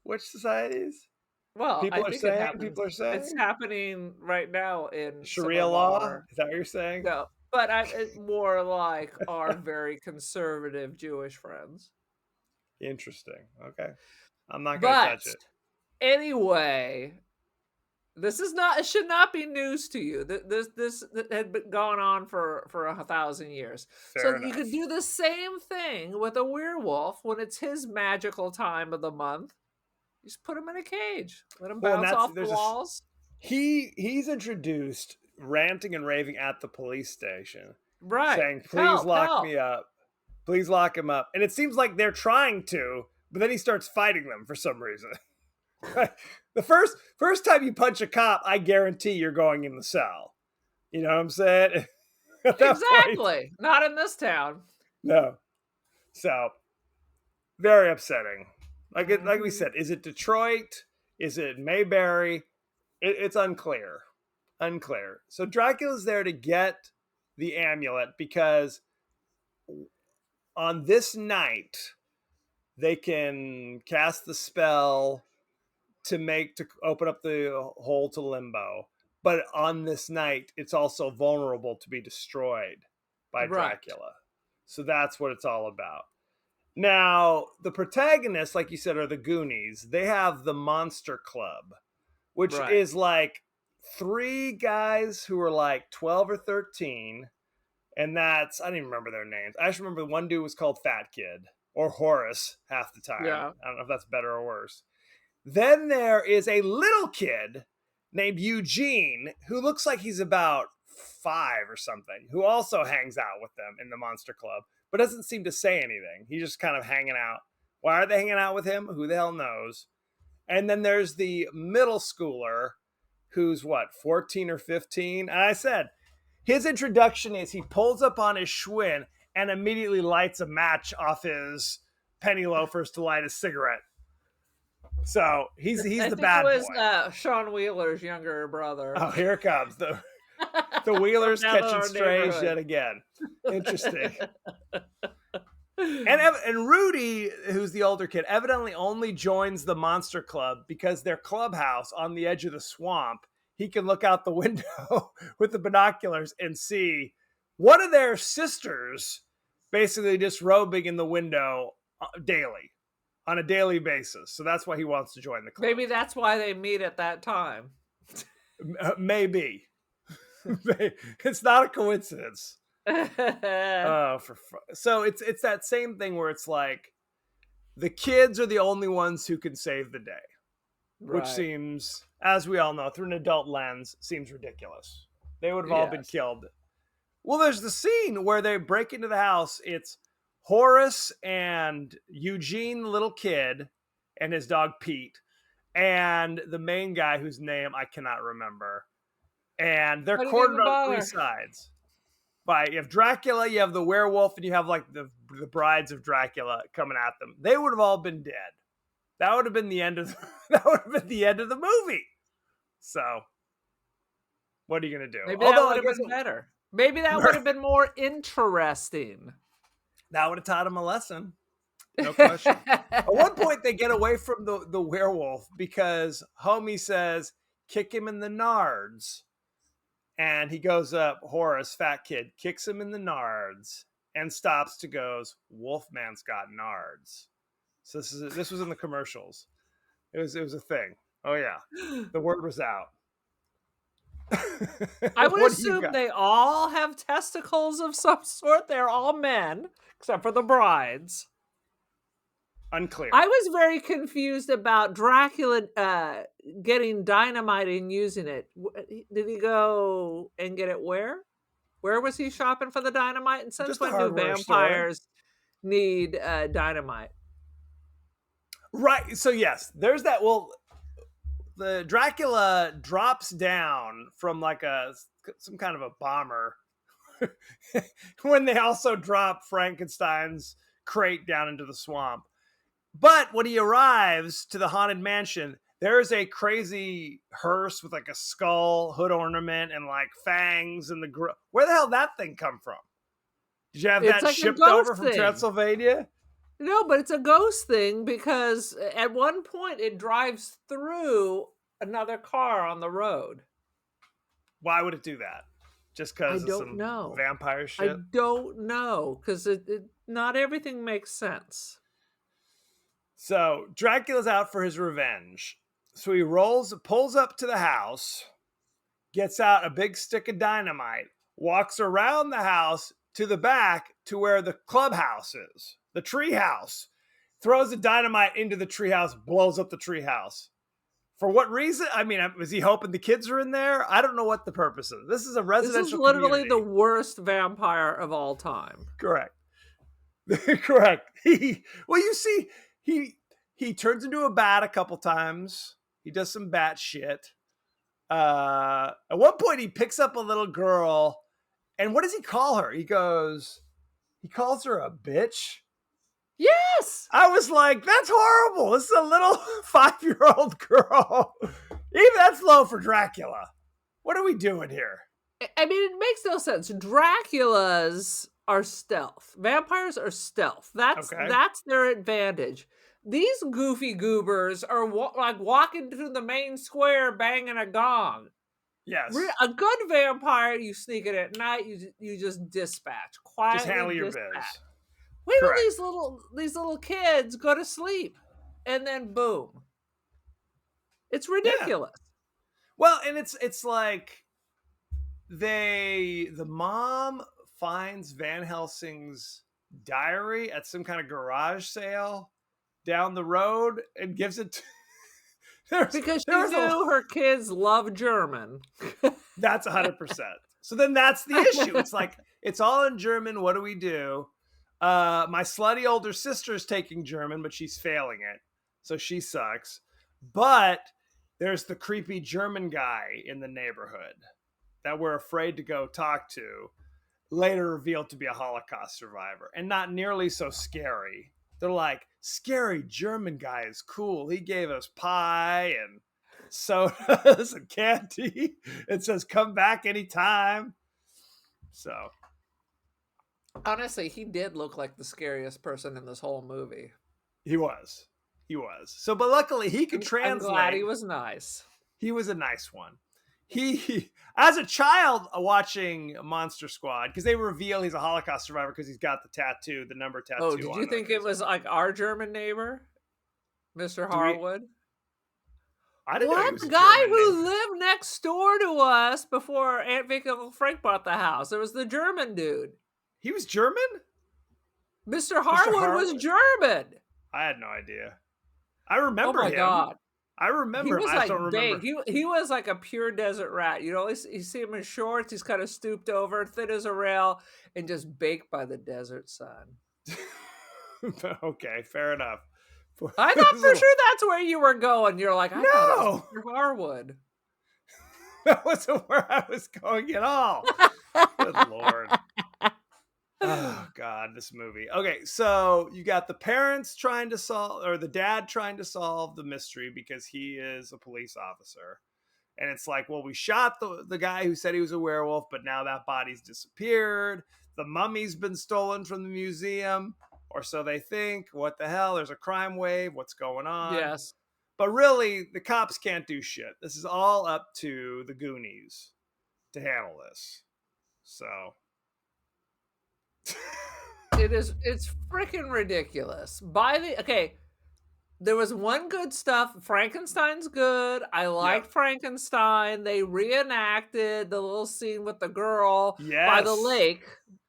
Speaker 5: Which societies?
Speaker 6: well,
Speaker 5: People
Speaker 6: I
Speaker 5: are
Speaker 6: think
Speaker 5: saying. People are saying.
Speaker 6: it's happening right now in some
Speaker 5: Sharia
Speaker 6: of
Speaker 5: law.
Speaker 6: our-
Speaker 5: Is that what you're saying?
Speaker 6: No, but it's more like our very conservative Jewish friends.
Speaker 5: Interesting. Okay. I'm not gonna
Speaker 6: But
Speaker 5: touch it.
Speaker 6: anyway, it should not be news to you. This had been going on for 1,000 years.
Speaker 5: Fair
Speaker 6: So
Speaker 5: enough.
Speaker 6: you could do the same thing with a werewolf when it's his magical time of the month. You just put him in a cage, let him
Speaker 5: Well, and
Speaker 6: bounce
Speaker 5: that's-
Speaker 6: off the
Speaker 5: there's
Speaker 6: walls.
Speaker 5: He's introduced ranting and raving at the police station,
Speaker 6: Right.
Speaker 5: saying, "Please
Speaker 6: Help,
Speaker 5: lock
Speaker 6: help."
Speaker 5: me up. Please lock him up." And it seems like they're trying to, but then he starts fighting them for some reason. The first time you punch a cop, I guarantee you're going in the cell. You know what I'm saying? At that point,
Speaker 6: Exactly. Not in this town.
Speaker 5: no. So very upsetting. Like we said, is it Detroit? Is it Mayberry? It's unclear. Unclear. So Dracula's there to get the amulet because on this night they can cast the spell to open up the hole to limbo. But on this night, it's also vulnerable to be destroyed by
Speaker 6: Right.
Speaker 5: Dracula. So that's what it's all about. Now, the protagonists, like you said, are the Goonies. They have the Monster Club, which
Speaker 6: Right.
Speaker 5: is like 3 guys who are like 12 or 13. And that's, I don't even remember their names. I just remember one dude was called Fat Kid or Horace half the time.
Speaker 6: Yeah.
Speaker 5: I don't know if that's better or worse. Then there is a little kid named Eugene who looks like he's about 5 or something, who also hangs out with them in the Monster Club, but doesn't seem to say anything. He's just kind of hanging out. Why are they hanging out with him? Who the hell knows? And then there's the middle schooler who's 14 or 15. And I said, his introduction is he pulls up on his Schwinn and immediately lights a match off his penny loafers to light a cigarette. So he's
Speaker 6: I
Speaker 5: the
Speaker 6: think
Speaker 5: bad
Speaker 6: it was
Speaker 5: boy.
Speaker 6: Sean Wheeler's younger brother.
Speaker 5: Oh, here it comes. The Wheelers
Speaker 6: Now
Speaker 5: catching
Speaker 6: our
Speaker 5: strays
Speaker 6: neighborhood.
Speaker 5: yet again. Interesting. And Rudy, who's the older kid, evidently only joins the Monster Club because their clubhouse on the edge of the swamp, he can look out the window with the binoculars and see one of their sisters basically disrobing in the window daily, on a daily basis. So that's why he wants to join the club.
Speaker 6: Maybe that's why they meet at that time.
Speaker 5: Maybe. It's not a coincidence. So it's that same thing where it's like the kids are the only ones who can save the day, which
Speaker 6: Right.
Speaker 5: seems, as we all know, through an adult lens, seems ridiculous. They would have all been
Speaker 6: Yes.
Speaker 5: killed. Well, there's the scene where they break into the house. It's Horace and Eugene, the little kid, and his dog Pete, and the main guy whose name I cannot remember. And they're
Speaker 6: Why did you
Speaker 5: cornered
Speaker 6: even
Speaker 5: on 3
Speaker 6: bother?
Speaker 5: sides. You have Dracula, you have the werewolf, and you have like the brides of Dracula coming at them. They would have all been dead. That would have been the end of the movie. So, what are you gonna do?
Speaker 6: Maybe
Speaker 5: Although
Speaker 6: that
Speaker 5: I
Speaker 6: would
Speaker 5: guess
Speaker 6: have been better. Maybe that would have been more interesting.
Speaker 5: that would have taught him a lesson. No question. At one point, they get away from the werewolf because Homie says, "Kick him in the nards." And he goes up, Horace, fat kid, kicks him in the nards and stops to goes, Wolfman's got nards. So this was in the commercials. It was a thing. Oh yeah. The word was out.
Speaker 6: I would
Speaker 5: What do you
Speaker 6: assume
Speaker 5: got?
Speaker 6: they all have testicles of some sort. They're all men, except for the brides.
Speaker 5: Unclear.
Speaker 6: I was very confused about Dracula getting dynamite and using it. Did he go and get it where? Where was he shopping for the dynamite? And since
Speaker 5: Just a
Speaker 6: when do
Speaker 5: hardware store.
Speaker 6: vampires need dynamite?
Speaker 5: Right. So yes, there's that. Well, the Dracula drops down from like some kind of a bomber when they also drop Frankenstein's crate down into the swamp. But when he arrives to the haunted mansion, there's a crazy hearse with like a skull hood ornament and like fangs and where the hell did that thing come from? Did you have
Speaker 6: It's
Speaker 5: that
Speaker 6: like a
Speaker 5: shipped
Speaker 6: ghost
Speaker 5: over from
Speaker 6: thing.
Speaker 5: Transylvania?
Speaker 6: No, but it's a ghost thing because at one point it drives through another car on the road.
Speaker 5: Why would it do that? Just because of
Speaker 6: don't
Speaker 5: some
Speaker 6: know.
Speaker 5: vampire shit?
Speaker 6: I don't know because not everything makes sense.
Speaker 5: So Dracula's out for his revenge. So he pulls up to the house, gets out a big stick of dynamite, walks around the house to the back to where the clubhouse is, the tree house, throws the dynamite into the tree house, blows up the tree house. For what reason? I mean, was he hoping the kids are in there? I don't know what the purpose is. This is a residential
Speaker 6: This is literally
Speaker 5: community.
Speaker 6: the worst vampire of all time.
Speaker 5: Correct. Correct. Well, you see, he turns into a bat a couple times. He does some bat shit. At one point, he picks up a little girl, and what does he call her? He calls her a bitch.
Speaker 6: Yes.
Speaker 5: I was like, that's horrible. This is a little 5-year-old girl. Even that's low for Dracula. What are we doing here?
Speaker 6: I mean, it makes no sense. Draculas are stealth. Vampires are stealth. That's
Speaker 5: Okay.
Speaker 6: that's their advantage. These goofy goobers are like walking through the main square banging a gong.
Speaker 5: Yes.
Speaker 6: A good vampire, you sneak in at night. You just dispatch quietly.
Speaker 5: Just handle your
Speaker 6: dispatch.
Speaker 5: biz.
Speaker 6: Wait till
Speaker 5: Correct.
Speaker 6: these little kids go to sleep, and then boom. It's ridiculous.
Speaker 5: Well, and it's like the mom finds Van Helsing's diary at some kind of garage sale down the road and gives it to
Speaker 6: Because she knew her kids love German.
Speaker 5: That's 100%. So then that's the issue. It's like, it's all in German. What do we do? My slutty older sister's taking German, but she's failing it. So she sucks. But there's the creepy German guy in the neighborhood that we're afraid to go talk to, later revealed to be a Holocaust survivor and not nearly so scary. They're like, scary German guy is cool. He gave us pie and sodas and candy. It says, come back anytime. So.
Speaker 6: Honestly, he did look like the scariest person in this whole movie.
Speaker 5: He was. So, but luckily he could translate.
Speaker 6: I'm glad he was nice.
Speaker 5: He was a nice one. He as a child watching Monster Squad, because they reveal he's a Holocaust survivor because he's got the tattoo, the number tattoo.
Speaker 6: Oh, did you think it was like our German neighbor, Mr. Harwood?
Speaker 5: I didn't know he was
Speaker 6: the
Speaker 5: a
Speaker 6: guy
Speaker 5: German
Speaker 6: who
Speaker 5: neighbor.
Speaker 6: lived next door to us before Aunt Vic and Uncle Frank bought the house. It was the German dude.
Speaker 5: He was German?
Speaker 6: Mr. Harwood was German.
Speaker 5: I had no idea. I remember him.
Speaker 6: Oh my God.
Speaker 5: I remember him. I just don't remember.
Speaker 6: He was like a pure desert rat. You know, you see him in shorts. He's kind of stooped over, thin as a rail, and just baked by the desert sun.
Speaker 5: Okay, fair enough.
Speaker 6: I thought for sure that's where you were going. You're like, I thought it was Mr. Harwood.
Speaker 5: That wasn't where I was going at all. Good Lord. Oh God, this movie. Okay, so you got the parents trying to solve, or the dad trying to solve the mystery because he is a police officer. And it's like, well, we shot the guy who said he was a werewolf, but now that body's disappeared. The mummy's been stolen from the museum, or so they think. What the hell? There's a crime wave. What's going on?
Speaker 6: Yes.
Speaker 5: But really, the cops can't do shit. This is all up to the Goonies to handle this. So...
Speaker 6: it's freaking ridiculous. There was one good stuff. Frankenstein's good. I liked Frankenstein. They reenacted the little scene with the girl by the lake.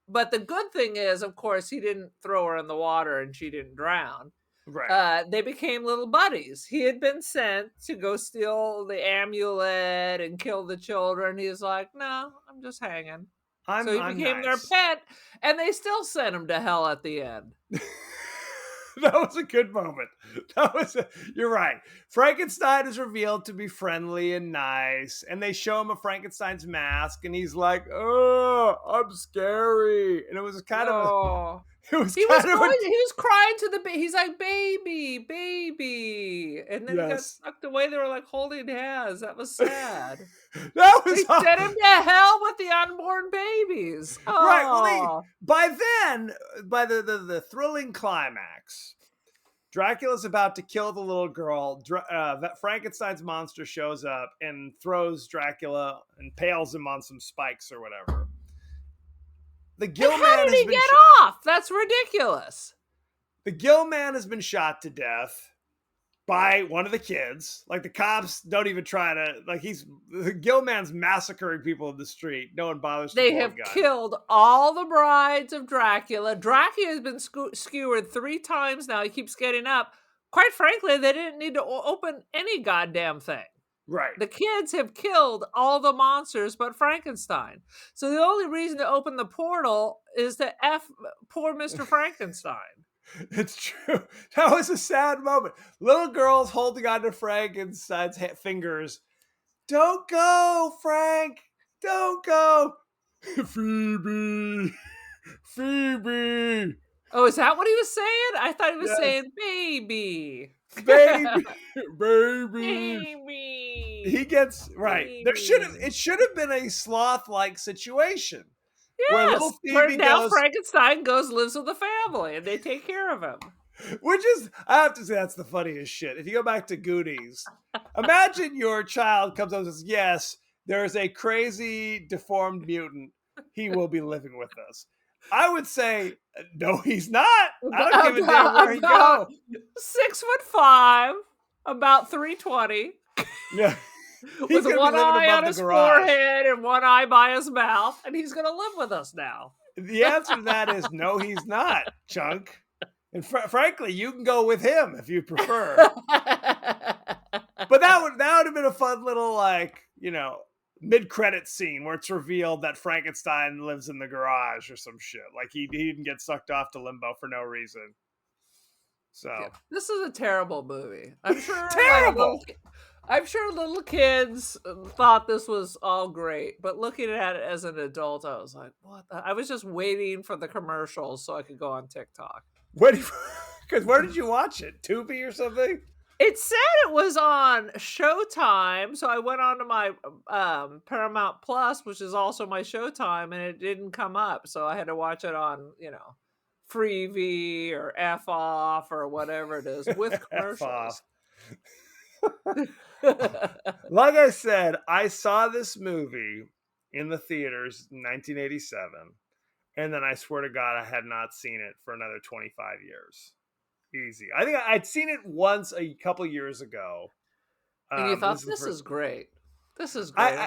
Speaker 6: But the good thing is, of course, he didn't throw her in the water and she didn't drown.
Speaker 5: Right.
Speaker 6: They became little buddies. He had been sent to go steal the amulet and kill the children. He's like, no, I'm just hanging. So he became their pet, and they still sent him to hell at the end.
Speaker 5: That was a good moment. You're right. Frankenstein is revealed to be friendly and nice, and they show him a Frankenstein's mask, and he's like, "Oh, I'm scary," and it was kind of. He was
Speaker 6: crying to the baby. He's like, baby, and then he got sucked away. They were like holding hands. That was sad.
Speaker 5: That was
Speaker 6: they sent him to hell with the unborn babies. Oh.
Speaker 5: Right. Well, by the thrilling climax, Dracula's about to kill the little girl. Frankenstein's monster shows up and throws Dracula and impales him on some spikes or whatever. The Gill Man
Speaker 6: how did he get off? That's ridiculous.
Speaker 5: The Gill Man has been shot to death by one of the kids. Like, the cops don't even try to, like, the Gill Man's massacring people in the street. No one bothers to
Speaker 6: They
Speaker 5: pull a
Speaker 6: have
Speaker 5: gun.
Speaker 6: killed all the brides of Dracula. Dracula has been skewered 3 times now. He keeps getting up. Quite frankly, they didn't need to open any goddamn thing.
Speaker 5: Right.
Speaker 6: The kids have killed all the monsters but Frankenstein. So the only reason to open the portal is to F poor Mr. Frankenstein.
Speaker 5: It's true. That was a sad moment. Little girl's holding on to Frankenstein's fingers. Don't go, Frank. Don't go. Phoebe.
Speaker 6: Oh, is that what he was saying? I thought he was
Speaker 5: Yes.
Speaker 6: saying baby.
Speaker 5: Baby, baby.
Speaker 6: Baby.
Speaker 5: He gets right.
Speaker 6: Baby.
Speaker 5: It should have been a sloth-like situation where little
Speaker 6: Yes. Where
Speaker 5: Phoebe
Speaker 6: now
Speaker 5: goes,
Speaker 6: Frankenstein lives with the family and they take care of him.
Speaker 5: which is, I have to say, that's the funniest shit. If you go back to Goonies, imagine your child comes up and says, "Yes, there's a crazy deformed mutant. He will be living with us." I would say, "No, he's not. I don't give a damn where he go."
Speaker 6: 6'5", about 320,
Speaker 5: Yeah,
Speaker 6: with
Speaker 5: gonna be
Speaker 6: one
Speaker 5: living
Speaker 6: eye
Speaker 5: above
Speaker 6: on
Speaker 5: the
Speaker 6: his
Speaker 5: garage.
Speaker 6: forehead and one eye by his mouth, and he's gonna live with us now.
Speaker 5: The answer to that is no, he's not, Chunk. And frankly, you can go with him if you prefer. But that would have been a fun little, like, mid-credit scene where it's revealed that Frankenstein lives in the garage or some shit. Like he didn't get sucked off to limbo for no reason. So
Speaker 6: Yeah, this is a terrible movie. I'm sure
Speaker 5: terrible.
Speaker 6: I'm sure little kids thought this was all great, but looking at it as an adult, I was like, "What?" I was just waiting for the commercials so I could go on TikTok.
Speaker 5: Because where did you watch it? Tubi or something?
Speaker 6: It said it was on Showtime, so I went on to my Paramount Plus, which is also my Showtime, and it didn't come up, so I had to watch it on, Freevee or F off or whatever it is with commercials.
Speaker 5: Like I said, I saw this movie in the theaters in 1987, and then I swear to God, I had not seen it for another 25 years. Easy. I think I'd seen it once a couple years ago.
Speaker 6: And you thought, this is great. This is great.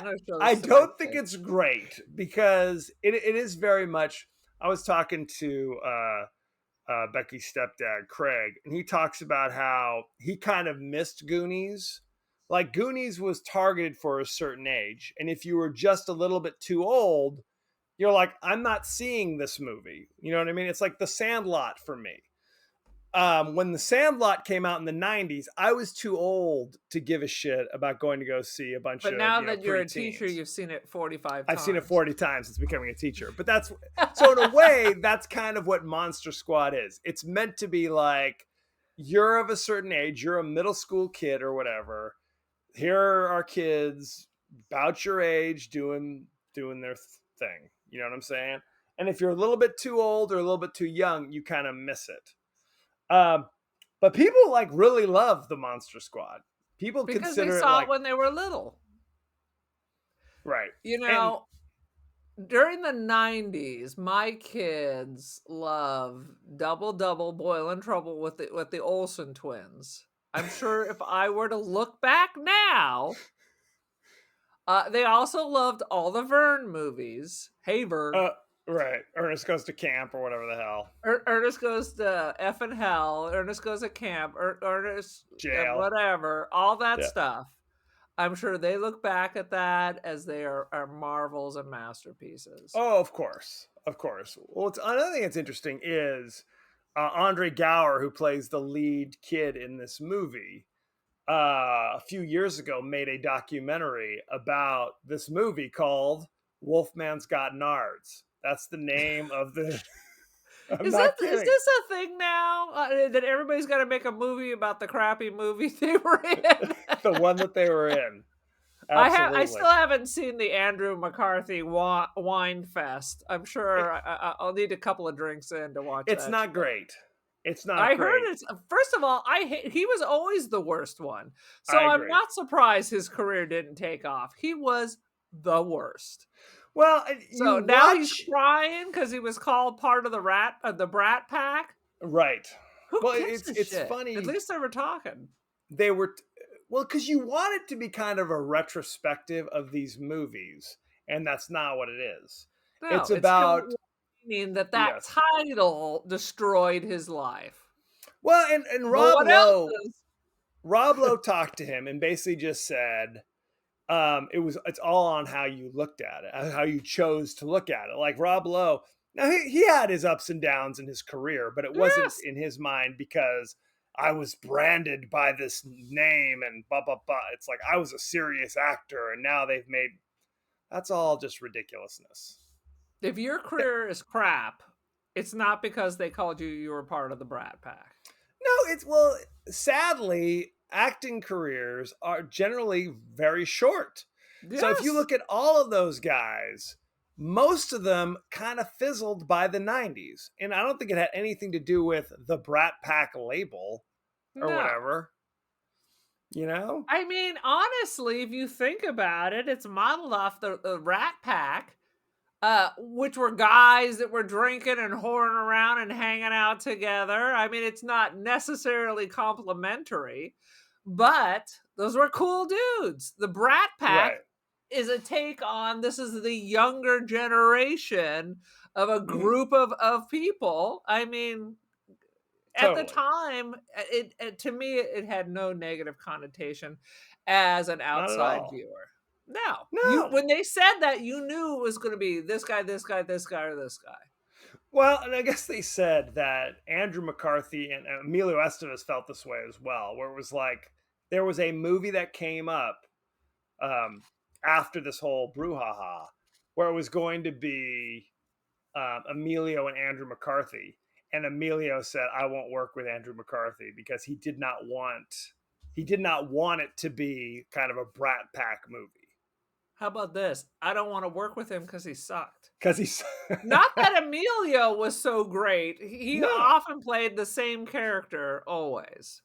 Speaker 5: I don't think it's great because it is very much. I was talking to Becky's stepdad, Craig, and he talks about how he kind of missed Goonies. Like Goonies was targeted for a certain age, and if you were just a little bit too old, you're like, I'm not seeing this movie. You know what I mean? It's like The Sandlot for me. When The Sandlot came out in the 90s, I was too old to give a shit about going to go see a bunch of.
Speaker 6: But now that you're a teacher, you've seen it 45 times.
Speaker 5: I've seen it 40 times since becoming a teacher. But that's so in a way, that's kind of what Monster Squad is. It's meant to be like, you're of a certain age, you're a middle school kid or whatever. Here are our kids about your age doing their thing. You know what I'm saying? And if you're a little bit too old or a little bit too young, you kind of miss it. But people like really love the Monster Squad. People
Speaker 6: because
Speaker 5: consider
Speaker 6: they saw
Speaker 5: it
Speaker 6: it when they were little.
Speaker 5: Right.
Speaker 6: During the 90s, my kids love Double Double, Boil in Trouble with the Olsen twins. I'm sure if I were to look back now, they also loved all the Vern movies. Hey, Vern.
Speaker 5: Right. Ernest Goes to Camp or whatever the hell.
Speaker 6: Ernest Goes to Effing Hell. Ernest Goes to Camp. Ernest
Speaker 5: Jail.
Speaker 6: Whatever. All that stuff. I'm sure they look back at that as they are marvels and masterpieces.
Speaker 5: Oh, of course. Of course. Well, another thing that's interesting is Andre Gower, who plays the lead kid in this movie, a few years ago made a documentary about this movie called Wolfman's Got Nards. That's the name of the.
Speaker 6: Is this a thing now that everybody's got to make a movie about the crappy movie they were in?
Speaker 5: The one that they were in. Absolutely.
Speaker 6: I still haven't seen the Andrew McCarthy Wine Fest. I'm sure I'll need a couple of drinks in to watch it.
Speaker 5: It's not great. It's not
Speaker 6: I
Speaker 5: great.
Speaker 6: heard it's, first of all, he was always the worst one. So I'm not surprised his career didn't take off. He was the worst.
Speaker 5: Well,
Speaker 6: so now he's crying because he was called part of the Brat Pack.
Speaker 5: Right.
Speaker 6: Who gives a
Speaker 5: it's
Speaker 6: shit?
Speaker 5: funny.
Speaker 6: At least they were talking.
Speaker 5: They were because you want it to be kind of a retrospective of these movies, and that's not what it is.
Speaker 6: No,
Speaker 5: it's about
Speaker 6: meaning that title destroyed his life.
Speaker 5: Well, and Rob Lowe talked to him and basically just said. It's all on how you looked at it, how you chose to look at it. Like Rob Lowe, now he had his ups and downs in his career, but it wasn't in his mind because I was branded by this name and blah, blah, blah. It's like I was a serious actor and now they've made, that's all just ridiculousness.
Speaker 6: If your career is crap, It's not because they called you were part of the Brat Pack.
Speaker 5: No, well, sadly, acting careers are generally very short.
Speaker 6: Yes.
Speaker 5: So if you look at all of those guys, most of them kind of fizzled by the 90s. And I don't think it had anything to do with the Brat Pack label or
Speaker 6: No.
Speaker 5: whatever. You know?
Speaker 6: I mean, honestly, if you think about it, it's modeled off the Rat Pack, which were guys that were drinking and whoring around and hanging out together. I mean, it's not necessarily complimentary, but those were cool dudes. The Brat Pack
Speaker 5: Right.
Speaker 6: is a take on, this is the younger generation of a group of people. I mean, at the
Speaker 5: Totally.
Speaker 6: time, it to me, it had no negative connotation as an
Speaker 5: Not at
Speaker 6: outside
Speaker 5: all.
Speaker 6: viewer. No.
Speaker 5: No.
Speaker 6: When they said that, you knew it was going to be this guy, this guy, this guy, or this guy.
Speaker 5: Well, and I guess they said that Andrew McCarthy and Emilio Estevez felt this way as well, where it was like there was a movie that came up after this whole brouhaha, where it was going to be Emilio and Andrew McCarthy, and Emilio said, "I won't work with Andrew McCarthy because he did not want it to be kind of a Brat Pack movie."
Speaker 6: How about this? I don't want to work with him because he sucked.
Speaker 5: Because he's
Speaker 6: Not that Emilio was so great. He
Speaker 5: No.
Speaker 6: often played the same character always.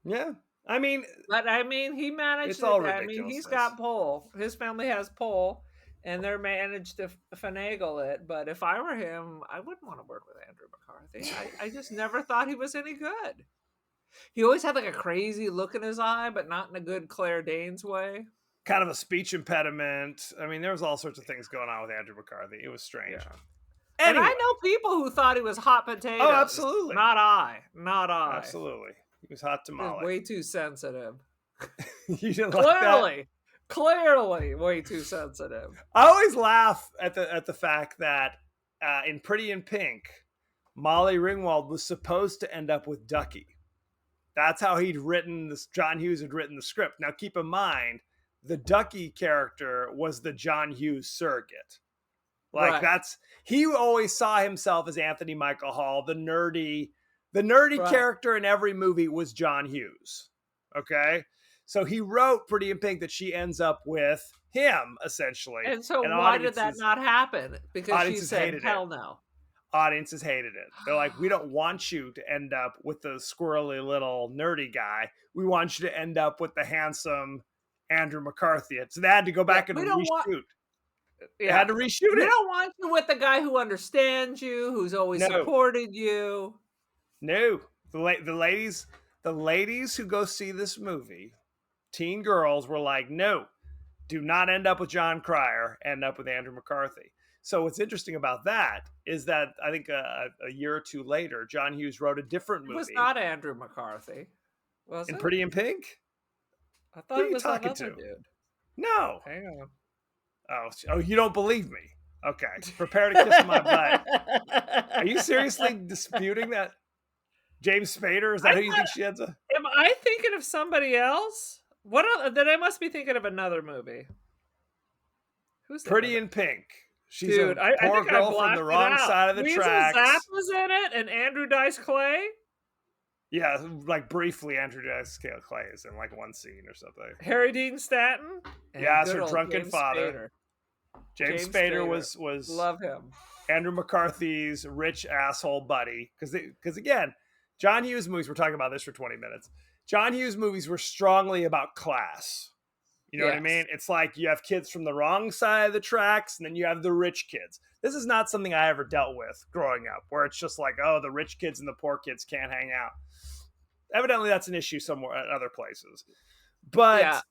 Speaker 5: Yeah. I mean,
Speaker 6: But I mean, he managed
Speaker 5: It's all
Speaker 6: it. I mean, he's got pull. His family has pull, and they're managed to finagle it. But if I were him, I wouldn't want to work with Andrew McCarthy. I just never thought he was any good. He always had like a crazy look in his eye, but not in a good Claire Danes way.
Speaker 5: kind of a speech impediment. I mean, there was all sorts of things going on with Andrew McCarthy. It was strange.
Speaker 6: Yeah.
Speaker 5: Anyway,
Speaker 6: And I know people who thought he was hot potatoes.
Speaker 5: Oh, absolutely.
Speaker 6: Not I. Not I.
Speaker 5: Absolutely. He was hot
Speaker 6: He was
Speaker 5: tamale.
Speaker 6: way too sensitive.
Speaker 5: You didn't like that?
Speaker 6: Clearly way too sensitive.
Speaker 5: I always laugh at the fact that in Pretty in Pink, Molly Ringwald was supposed to end up with Ducky. That's how he'd written this. John Hughes had written the script. Now, keep in mind, the Ducky character was the John Hughes surrogate. Like
Speaker 6: Right.
Speaker 5: he always saw himself as Anthony Michael Hall, the nerdy
Speaker 6: Right.
Speaker 5: character in every movie was John Hughes. Okay. So he wrote Pretty in Pink that she ends up with him, essentially.
Speaker 6: And so why did that
Speaker 5: audiences-
Speaker 6: not happen? Because she
Speaker 5: audiences
Speaker 6: said,
Speaker 5: hated it.
Speaker 6: hell no.
Speaker 5: Audiences hated it. They're like, we don't want you to end up with the squirrely little nerdy guy. We want you to end up with the handsome Andrew McCarthy. So they had to go back and
Speaker 6: we don't
Speaker 5: reshoot.
Speaker 6: want-
Speaker 5: They had to reshoot
Speaker 6: We
Speaker 5: it.
Speaker 6: don't want you with the guy who understands you, who's always
Speaker 5: No.
Speaker 6: supported you.
Speaker 5: No, the ladies who go see this movie, teen girls, were like, no, do not end up with John Cryer, end up with Andrew McCarthy. So what's interesting about that is that I think a year or two later, John Hughes wrote a different
Speaker 6: It
Speaker 5: movie.
Speaker 6: was not Andrew McCarthy. Was
Speaker 5: in
Speaker 6: it?
Speaker 5: Pretty in Pink?
Speaker 6: I thought
Speaker 5: Who are
Speaker 6: it
Speaker 5: you
Speaker 6: was
Speaker 5: talking
Speaker 6: another
Speaker 5: to?
Speaker 6: dude.
Speaker 5: No.
Speaker 6: Hang on.
Speaker 5: Oh, you don't believe me? Okay, prepare to kiss my butt. Are you seriously disputing that? James Spader? Is that who you think she ends up?
Speaker 6: Am I thinking of somebody else? Then I must be thinking of another movie. Who's that?
Speaker 5: Pretty in Pink. She's
Speaker 6: Dude,
Speaker 5: a
Speaker 6: I
Speaker 5: poor
Speaker 6: think I
Speaker 5: girl from
Speaker 6: blacked
Speaker 5: the
Speaker 6: it
Speaker 5: wrong
Speaker 6: out.
Speaker 5: side of the
Speaker 6: Weasel
Speaker 5: tracks.
Speaker 6: Zapp was in it, and Andrew Dice Clay.
Speaker 5: Yeah, like briefly, Andrew Dice Clay is in like one scene or something.
Speaker 6: Harry Dean Stanton. and
Speaker 5: Yeah, it's
Speaker 6: good
Speaker 5: her
Speaker 6: old
Speaker 5: drunken
Speaker 6: James
Speaker 5: father.
Speaker 6: Spader.
Speaker 5: James
Speaker 6: James
Speaker 5: Spader
Speaker 6: Spader.
Speaker 5: was
Speaker 6: Love him.
Speaker 5: Andrew McCarthy's rich asshole buddy. Because again, John Hughes movies, we're talking about this for 20 minutes. John Hughes movies were strongly about class. You know what I
Speaker 6: Yes.
Speaker 5: mean? It's like you have kids from the wrong side of the tracks, and then you have the rich kids. This is not something I ever dealt with growing up, where it's just like, oh, the rich kids and the poor kids can't hang out. Evidently, that's an issue somewhere at other places. But
Speaker 6: Yeah.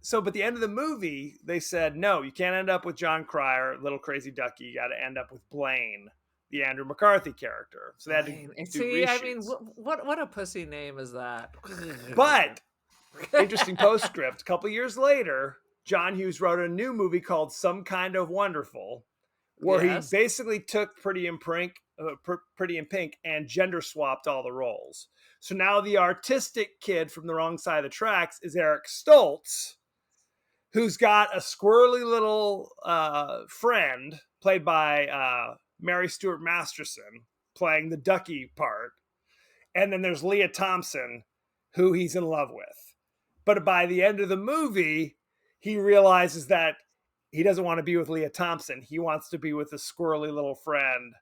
Speaker 5: so, but the end of the movie, they said, no, you can't end up with John Cryer, Little Crazy Ducky. You got to end up with Blaine, the Andrew McCarthy character. So they had to
Speaker 6: And
Speaker 5: do
Speaker 6: see, I mean,
Speaker 5: reshoots.
Speaker 6: what a pussy name is that?
Speaker 5: But interesting postscript. A couple years later, John Hughes wrote a new movie called Some Kind of Wonderful, where
Speaker 6: Yes.
Speaker 5: he basically took Pretty in Pink and gender swapped all the roles. So now the artistic kid from the wrong side of the tracks is Eric Stoltz, who's got a squirrely little friend played by Mary Stuart Masterson playing the Ducky part. And then there's Leah Thompson, who he's in love with. But by the end of the movie, he realizes that he doesn't want to be with Leah Thompson. He wants to be with his squirrely little friend,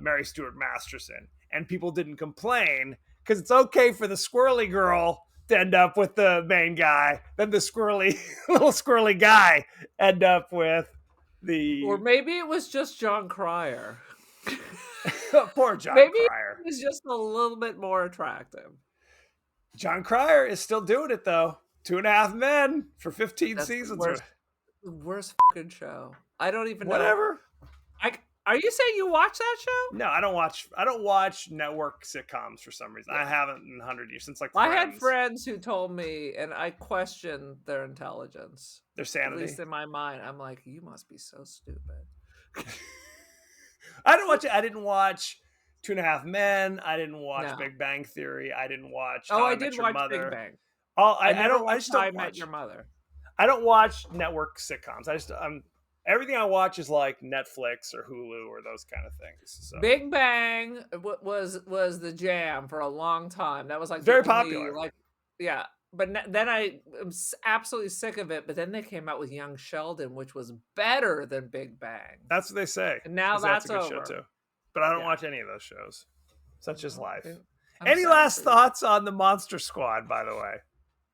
Speaker 5: Mary Stuart Masterson. And people didn't complain because it's okay for the squirrely girl to end up with the main guy, then the squirrely little squirrely guy end up with the...
Speaker 6: Or maybe it was just John Cryer.
Speaker 5: Poor John
Speaker 6: Maybe
Speaker 5: Cryer.
Speaker 6: he was just a little bit more attractive.
Speaker 5: John Cryer is still doing it, though. 2.5 Men for 15
Speaker 6: That's
Speaker 5: seasons.
Speaker 6: the worst fucking show. I don't even know.
Speaker 5: Whatever.
Speaker 6: Are you saying you watch that show?
Speaker 5: No, I don't watch network sitcoms for some reason. I haven't in 100 years since like
Speaker 6: I
Speaker 5: Friends.
Speaker 6: had friends who told me, and I questioned their intelligence.
Speaker 5: Their sanity.
Speaker 6: At least in my mind, I'm like, you must be so stupid.
Speaker 5: I didn't watch 2.5 Men. I didn't watch
Speaker 6: No.
Speaker 5: Big Bang Theory. I didn't watch.
Speaker 6: Oh,
Speaker 5: How
Speaker 6: I
Speaker 5: Met
Speaker 6: did
Speaker 5: Your
Speaker 6: watch
Speaker 5: Mother.
Speaker 6: Big Bang.
Speaker 5: I
Speaker 6: just
Speaker 5: don't
Speaker 6: How I
Speaker 5: watch.
Speaker 6: Met Your Mother.
Speaker 5: I don't watch network sitcoms. Everything I watch is like Netflix or Hulu or those kind of things. So.
Speaker 6: Big Bang was the jam for a long time. That was like
Speaker 5: Very
Speaker 6: the only,
Speaker 5: popular.
Speaker 6: Like, yeah. But then I am absolutely sick of it. But then they came out with Young Sheldon, which was better than Big Bang.
Speaker 5: That's what they say.
Speaker 6: And now
Speaker 5: That's a good
Speaker 6: over.
Speaker 5: show too. But I don't
Speaker 6: Yeah.
Speaker 5: watch any of those shows. Such is life.
Speaker 6: I'm
Speaker 5: Any
Speaker 6: sad
Speaker 5: last
Speaker 6: for you.
Speaker 5: thoughts on the Monster Squad, by the way?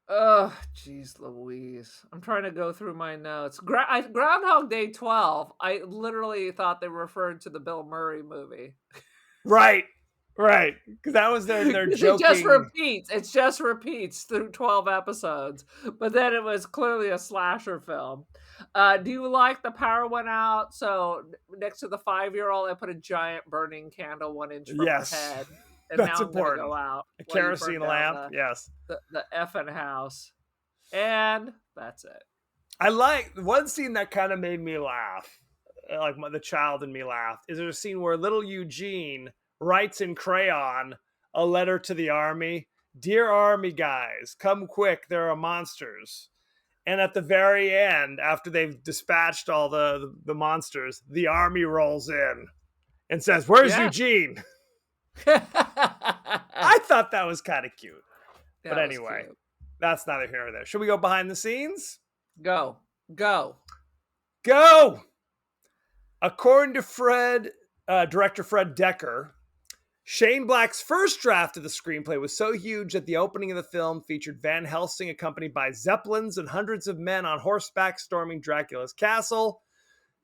Speaker 6: Oh, jeez Louise. I'm trying to go through my notes. Groundhog Day 12, I literally thought they referred to the Bill Murray movie.
Speaker 5: Right. Because that was their joking.
Speaker 6: It just repeats through 12 episodes. But then it was clearly a slasher film. Do you like the power went out? So next to the 5-year-old, I put a giant burning candle 1 inch from
Speaker 5: Yes.
Speaker 6: her head. And
Speaker 5: That's
Speaker 6: now I'm gonna
Speaker 5: important.
Speaker 6: go out.
Speaker 5: A
Speaker 6: while you
Speaker 5: kerosene
Speaker 6: burn down
Speaker 5: lamp. Yes.
Speaker 6: The effing house. And that's it.
Speaker 5: I like one scene that kind of made me laugh. Like the child in me laughed. Is there a scene where little Eugene writes in crayon a letter to the army? Dear army guys, come quick. There are monsters. And at the very end, after they've dispatched all the monsters, the army rolls in and says, "Where's
Speaker 6: Yeah.
Speaker 5: Eugene?" I thought that was kind of cute.
Speaker 6: That
Speaker 5: But
Speaker 6: was
Speaker 5: anyway,
Speaker 6: cute.
Speaker 5: that's neither here nor there. Should we go behind the scenes?
Speaker 6: Go.
Speaker 5: Go! According to director Fred Decker, Shane Black's first draft of the screenplay was so huge that the opening of the film featured Van Helsing accompanied by zeppelins and hundreds of men on horseback storming Dracula's castle.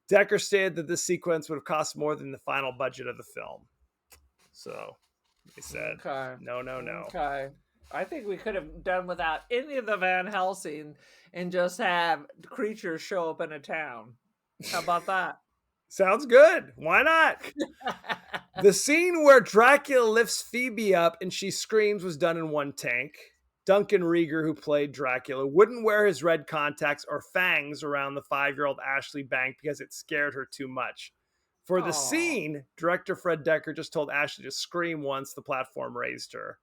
Speaker 5: Decker stated that this sequence would have cost more than the final budget of the film. So he said,
Speaker 6: Okay.
Speaker 5: no.
Speaker 6: Okay. I think we could have done without any of the Van Helsing and just have creatures show up in a town. How about that?
Speaker 5: Sounds good. Why not? The scene where Dracula lifts Phoebe up and she screams was done in one take. Duncan Rieger, who played Dracula, wouldn't wear his red contacts or fangs around the 5-year-old Ashley Bank because it scared her too much. For the
Speaker 6: Aw.
Speaker 5: scene, director Fred Decker just told Ashley to scream once the platform raised her.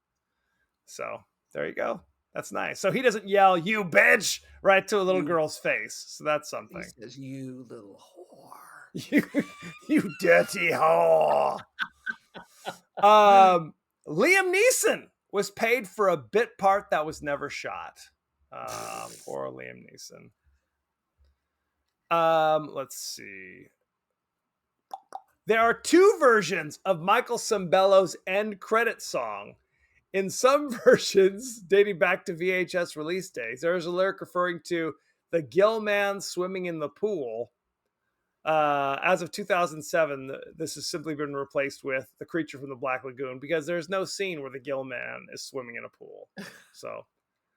Speaker 5: So there you go. That's nice. So he doesn't yell, "You bitch," right to a little girl's face. So that's something.
Speaker 6: He says, "You little whore."
Speaker 5: You dirty whore. Liam Neeson was paid for a bit part that was never shot. Poor Liam Neeson. Let's see. There are 2 versions of Michael Sembello's end credit song. In some versions, dating back to VHS release days, there's a lyric referring to the Gill Man swimming in the pool. As of 2007, this has simply been replaced with The Creature from the Black Lagoon because there's no scene where the Gill Man is swimming in a pool. So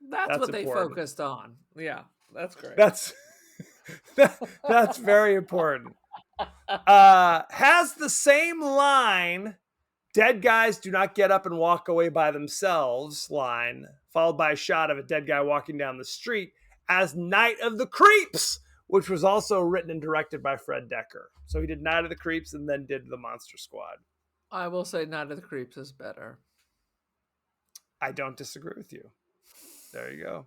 Speaker 6: That's what they
Speaker 5: important.
Speaker 6: focused on. Yeah, that's great.
Speaker 5: That's that's very important. Has the same line, "Dead guys do not get up and walk away by themselves" line, followed by a shot of a dead guy walking down the street, as Night of the Creeps, which was also written and directed by Fred Decker. So he did Night of the Creeps and then did the Monster Squad.
Speaker 6: I will say Night of the Creeps is better.
Speaker 5: I don't disagree with you. There you go.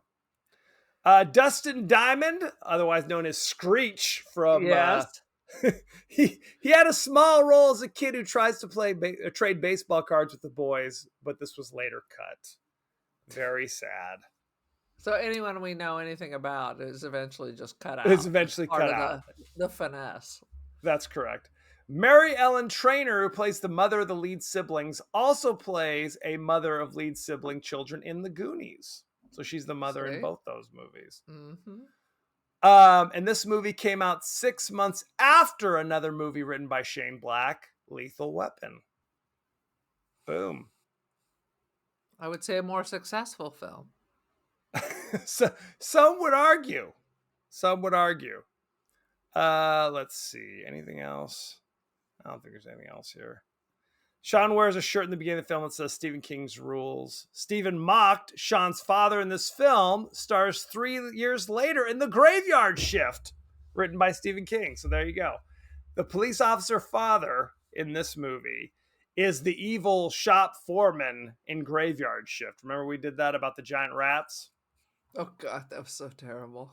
Speaker 5: Dustin Diamond, otherwise known as Screech from
Speaker 6: Yes.
Speaker 5: he had a small role as a kid who tries to trade baseball cards with the boys, but this was later cut. Very sad.
Speaker 6: So anyone we know anything about is eventually just cut out.
Speaker 5: It's eventually
Speaker 6: Part
Speaker 5: cut
Speaker 6: of
Speaker 5: out.
Speaker 6: The finesse.
Speaker 5: That's correct. Mary Ellen Trainor, who plays the mother of the lead siblings, also plays a mother of lead sibling children in The Goonies. So she's the mother in both those movies.
Speaker 6: Mm-hmm.
Speaker 5: And this movie came out 6 months after another movie written by Shane Black, Lethal Weapon. Boom.
Speaker 6: I would say a more successful film.
Speaker 5: So, some would argue. Let's see. Anything else? I don't think there's anything else here. Sean wears a shirt in the beginning of the film that says Stephen King's Rules. Stephen Mocked, Sean's father in this film, stars 3 years later in The Graveyard Shift, written by Stephen King. So there you go. The police officer father in this movie is the evil shop foreman in Graveyard Shift. Remember we did that about the giant rats?
Speaker 6: Oh, God, that was so terrible.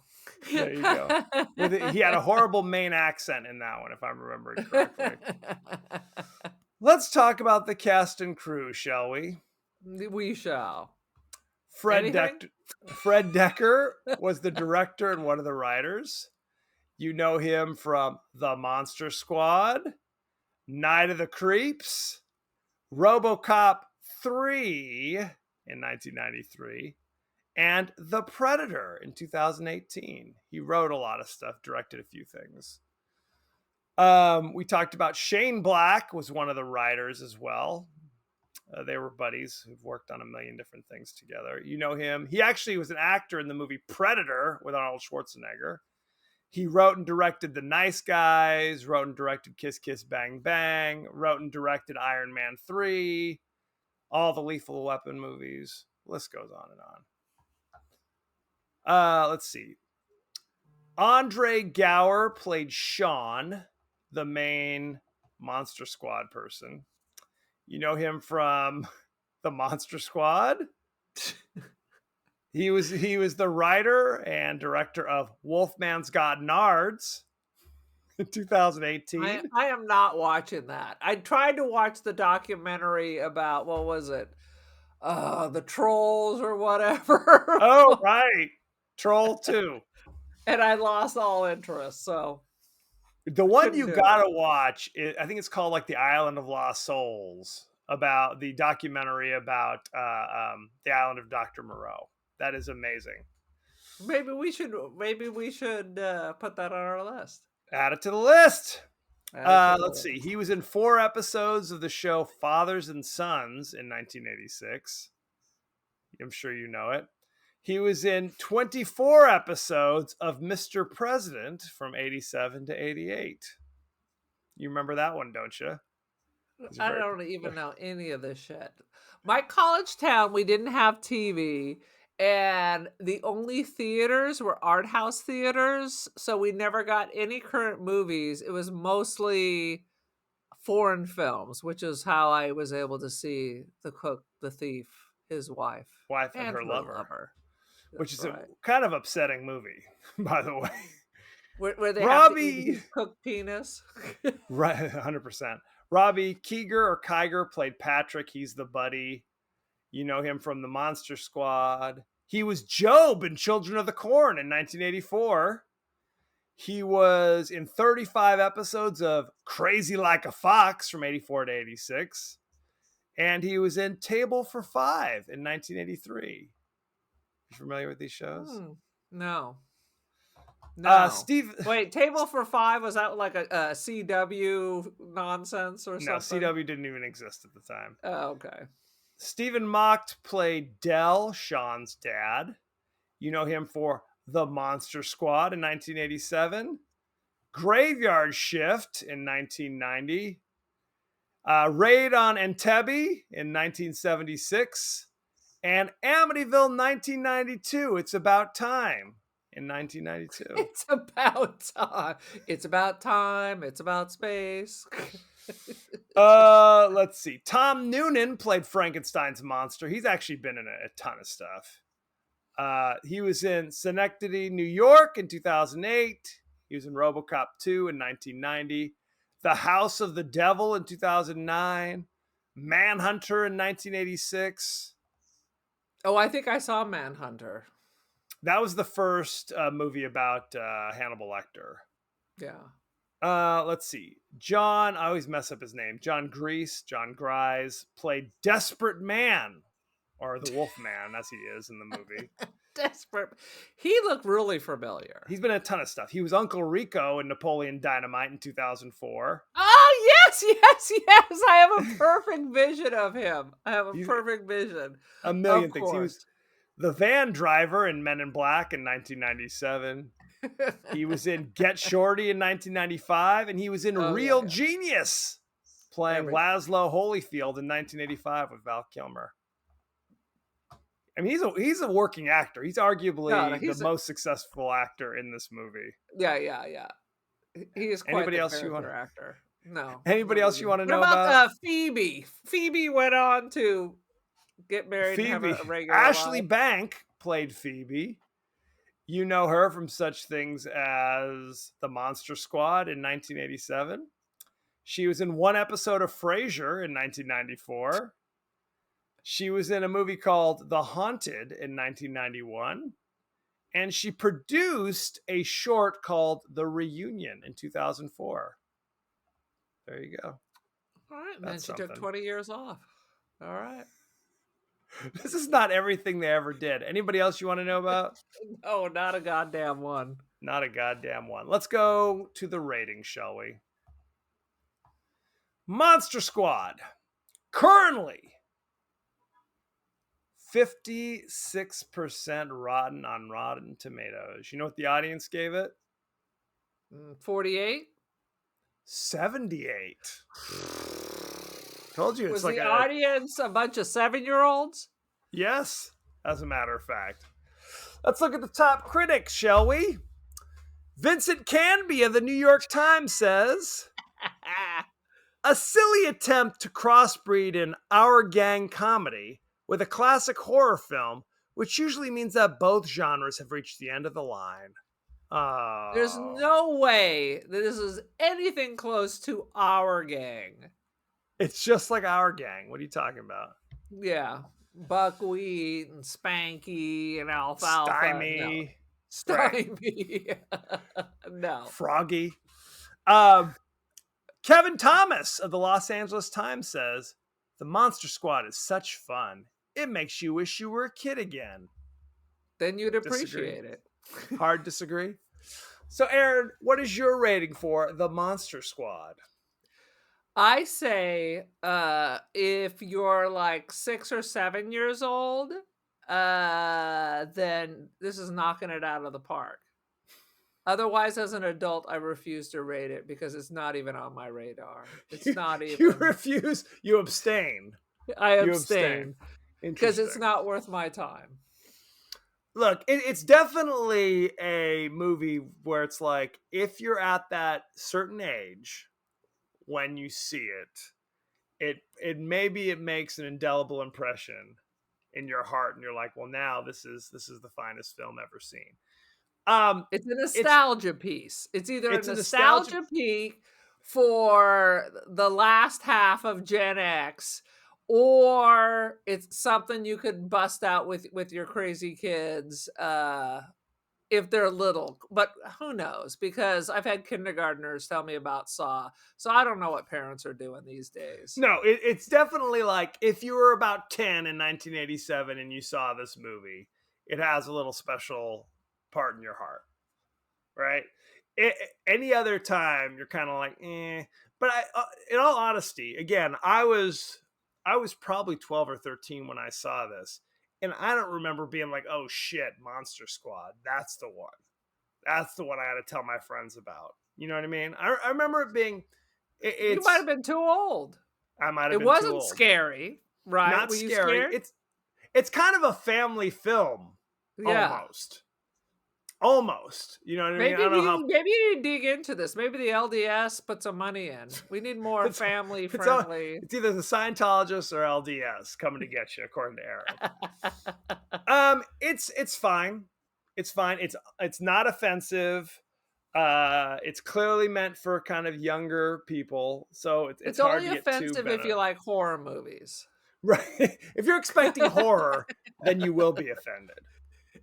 Speaker 5: There you go. He had a horrible Maine accent in that one, if I'm remembering correctly. Let's talk about the cast and crew, shall we?
Speaker 6: We shall.
Speaker 5: Fred Decker was the director and one of the writers. You know him from The Monster Squad, Night of the Creeps, RoboCop 3 in 1993, and The Predator in 2018. He wrote a lot of stuff, directed a few things. We talked about Shane Black was one of the writers as well. They were buddies who've worked on a million different things together. You know him. He actually was an actor in the movie Predator with Arnold Schwarzenegger. He wrote and directed The Nice Guys, wrote and directed Kiss Kiss Bang Bang, wrote and directed Iron Man 3, all the Lethal Weapon movies. The list goes on and on. Let's see. Andre Gower played Sean, the main Monster Squad person. You know him from The Monster Squad. He was the writer and director of Wolfman's Got Nards in 2018.
Speaker 6: I am not watching that. I tried to watch the documentary about, what was it? The Trolls or whatever.
Speaker 5: Oh, right. Troll 2.
Speaker 6: And I lost all interest, so.
Speaker 5: The one you gotta watch, I think it's called like The Island of Lost Souls, about the documentary about the island of Dr. Moreau. That is amazing.
Speaker 6: Maybe we should put that on our list.
Speaker 5: Add it to the list. Let's see. He was in 4 episodes of the show Fathers and Sons in 1986. I'm sure you know it. He was in 24 episodes of Mr. President from 87 to 88. You remember that one, don't you?
Speaker 6: I don't even know any of this shit. My college town, we didn't have TV, and the only theaters were art house theaters, so we never got any current movies. It was mostly foreign films, which is how I was able to see The Cook, The Thief, his wife
Speaker 5: and her lover. Which is
Speaker 6: right.
Speaker 5: a kind of upsetting movie, by the way.
Speaker 6: Where they
Speaker 5: Robbie
Speaker 6: have to eat cooked penis.
Speaker 5: Right, 100%. Robbie Kiger played Patrick. He's the buddy. You know him from The Monster Squad. He was Job in Children of the Corn in 1984. He was in 35 episodes of Crazy Like a Fox from 84 to 86. And he was in Table for Five in 1983. You familiar with these shows?
Speaker 6: No.
Speaker 5: Steve.
Speaker 6: Wait, Table for Five, was that like a CW nonsense or something?
Speaker 5: No, CW didn't even exist at the time.
Speaker 6: Oh, okay.
Speaker 5: Stephen Mocked played Del, Sean's dad. You know him for The Monster Squad in 1987, Graveyard Shift in 1990, Raid on Entebbe in 1976, and Amityville 1992. It's About Time in 1992.
Speaker 6: It's about time. It's about time. It's about space.
Speaker 5: Let's see. Tom Noonan played Frankenstein's monster. He's actually been in a ton of stuff. He was in Schenectady, New York in 2008. He was in RoboCop 2 in 1990, The House of the Devil in 2009, Manhunter in 1986.
Speaker 6: Oh, I think I saw Manhunter.
Speaker 5: That was the first movie about Hannibal Lecter.
Speaker 6: Yeah.
Speaker 5: Let's see. John, I always mess up his name. John Grise played Desperate Man, or the Wolf Man, as he is in the movie.
Speaker 6: Desperate. He looked really familiar.
Speaker 5: He's been in a ton of stuff. He was Uncle Rico in Napoleon Dynamite in 2004.
Speaker 6: Oh, yes. I have a perfect vision of him. I have a perfect vision.
Speaker 5: A million
Speaker 6: Of
Speaker 5: things. He was
Speaker 6: course.
Speaker 5: the van driver in Men in Black in 1997. He was in Get Shorty in 1995, and he was in Real Genius, playing Laszlo Holyfield in 1985 with Val Kilmer. I mean, he's a working actor. He's arguably the most successful actor in this movie.
Speaker 6: Yeah. He is quite
Speaker 5: Anybody
Speaker 6: the
Speaker 5: else you
Speaker 6: character
Speaker 5: want?
Speaker 6: actor. No.
Speaker 5: Anybody else you want to know
Speaker 6: what
Speaker 5: about?
Speaker 6: Phoebe? Phoebe went on to get married and have a regular
Speaker 5: Ashley
Speaker 6: life.
Speaker 5: Bank played Phoebe. You know her from such things as The Monster Squad in 1987. She was in one episode of Frasier in 1994. She was in a movie called The Haunted in 1991. And she produced a short called The Reunion in 2004. There you go.
Speaker 6: All right, and then she took 20 years off. All right.
Speaker 5: This is not everything they ever did. Anybody else you want to know about?
Speaker 6: Oh, not a goddamn one.
Speaker 5: Not a goddamn one. Let's go to the rating, shall we? Monster Squad. Currently 56% rotten on Rotten Tomatoes. You know what the audience gave it?
Speaker 6: 48?
Speaker 5: 78. Told you it's
Speaker 6: Was
Speaker 5: like
Speaker 6: the audience a bunch of 7-year-olds?
Speaker 5: Yes, as a matter of fact. Let's look at the top critics, shall we? Vincent Canby of the New York Times says, a silly attempt to crossbreed an Our Gang comedy with a classic horror film, which usually means that both genres have reached the end of the line. Oh.
Speaker 6: There's no way that this is anything close to Our Gang.
Speaker 5: It's just like Our Gang. What are you talking about?
Speaker 6: Yeah. Buckwheat and Spanky and Alfalfa.
Speaker 5: Stymie.
Speaker 6: No. Stymie. No.
Speaker 5: Froggy. Kevin Thomas of the Los Angeles Times says, the Monster Squad is such fun. It makes you wish you were a kid again.
Speaker 6: Then you'd appreciate it.
Speaker 5: Hard disagree. So, Aaron, what is your rating for the Monster Squad?
Speaker 6: I say if you're like 6 or 7 years old, then this is knocking it out of the park. Otherwise, as an adult, I refuse to rate it because it's not even on my radar. It's not even.
Speaker 5: You refuse? You abstain.
Speaker 6: I abstain. Because it's
Speaker 5: Interesting.
Speaker 6: not worth my time.
Speaker 5: Look, it's definitely a movie where it's like, if you're at that certain age when you see it maybe it makes an indelible impression in your heart, and you're like, well, now this is the finest film ever seen.
Speaker 6: It's a nostalgia piece. It's either a nostalgia piece for the last half of Gen X, or it's something you could bust out with your crazy kids if they're little. But who knows? Because I've had kindergartners tell me about Saw, so I don't know what parents are doing these days.
Speaker 5: No, it's definitely like if you were about 10 in 1987 and you saw this movie, it has a little special part in your heart, right? Any other time, you're kind of like, eh. But in all honesty, again, I was probably 12 or 13 when I saw this. And I don't remember being like, oh shit, Monster Squad. That's the one. That's the one I had to tell my friends about. You know what I mean? I remember it being...
Speaker 6: You might have been too old.
Speaker 5: I might have been too
Speaker 6: old. It wasn't
Speaker 5: scary,
Speaker 6: right?
Speaker 5: Not
Speaker 6: Were
Speaker 5: scary.
Speaker 6: You scared?
Speaker 5: It's kind of a family film.
Speaker 6: Yeah.
Speaker 5: Almost. You know what I mean?
Speaker 6: Maybe you need to dig into this. Maybe the LDS put some money in. We need more family friendly.
Speaker 5: It's either the Scientologists or LDS coming to get you, according to Aaron. It's fine. It's fine. It's not offensive. It's clearly meant for kind of younger people, so it's
Speaker 6: It's
Speaker 5: hard
Speaker 6: only
Speaker 5: to get too
Speaker 6: offensive if you like horror movies.
Speaker 5: Right. If you're expecting horror, then you will be offended.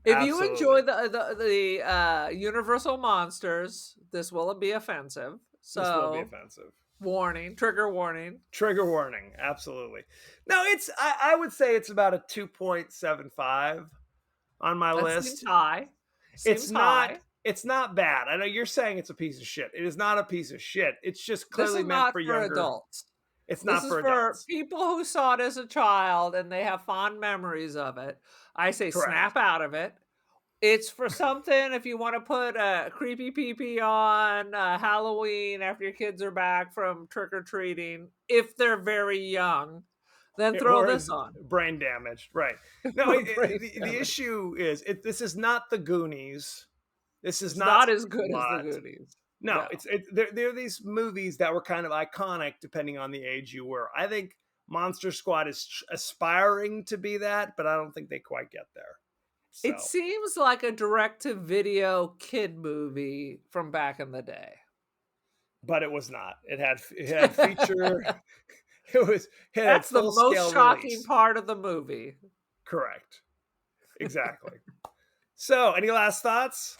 Speaker 6: If you enjoy
Speaker 5: Absolutely.
Speaker 6: the Universal monsters, this will be offensive. So
Speaker 5: This will be offensive.
Speaker 6: warning, trigger warning.
Speaker 5: Trigger warning. Absolutely. No, I would say it's about a 2.75 on my
Speaker 6: That
Speaker 5: list.
Speaker 6: seems high.
Speaker 5: It's
Speaker 6: Seems
Speaker 5: not
Speaker 6: high.
Speaker 5: it's not bad. I know you're saying it's a piece of shit. It is not a piece of shit. It's just
Speaker 6: This
Speaker 5: clearly
Speaker 6: is
Speaker 5: meant
Speaker 6: not
Speaker 5: for
Speaker 6: for
Speaker 5: younger
Speaker 6: adults.
Speaker 5: It's
Speaker 6: This
Speaker 5: not
Speaker 6: is
Speaker 5: for
Speaker 6: for
Speaker 5: adults.
Speaker 6: people who saw it as a child and they have fond memories of it. I say
Speaker 5: Correct.
Speaker 6: snap out of it. It's for something if you want to put a creepy peepee on Halloween after your kids are back from trick-or-treating. If they're very young, then throw
Speaker 5: Or
Speaker 6: this
Speaker 5: is
Speaker 6: on.
Speaker 5: brain damaged. Right. No,
Speaker 6: Or brain
Speaker 5: the
Speaker 6: damage.
Speaker 5: issue is this is not the Goonies. This is
Speaker 6: It's not as good as
Speaker 5: Slut.
Speaker 6: the Goonies.
Speaker 5: No, they're these movies that were kind of iconic depending on the age you were. I think Monster Squad is aspiring to be that, but I don't think they quite get there. So.
Speaker 6: It seems like a direct-to-video kid movie from back in the day.
Speaker 5: But it was not. It had feature.
Speaker 6: That's the most shocking part of the movie.
Speaker 5: Correct. Exactly. So, any last thoughts?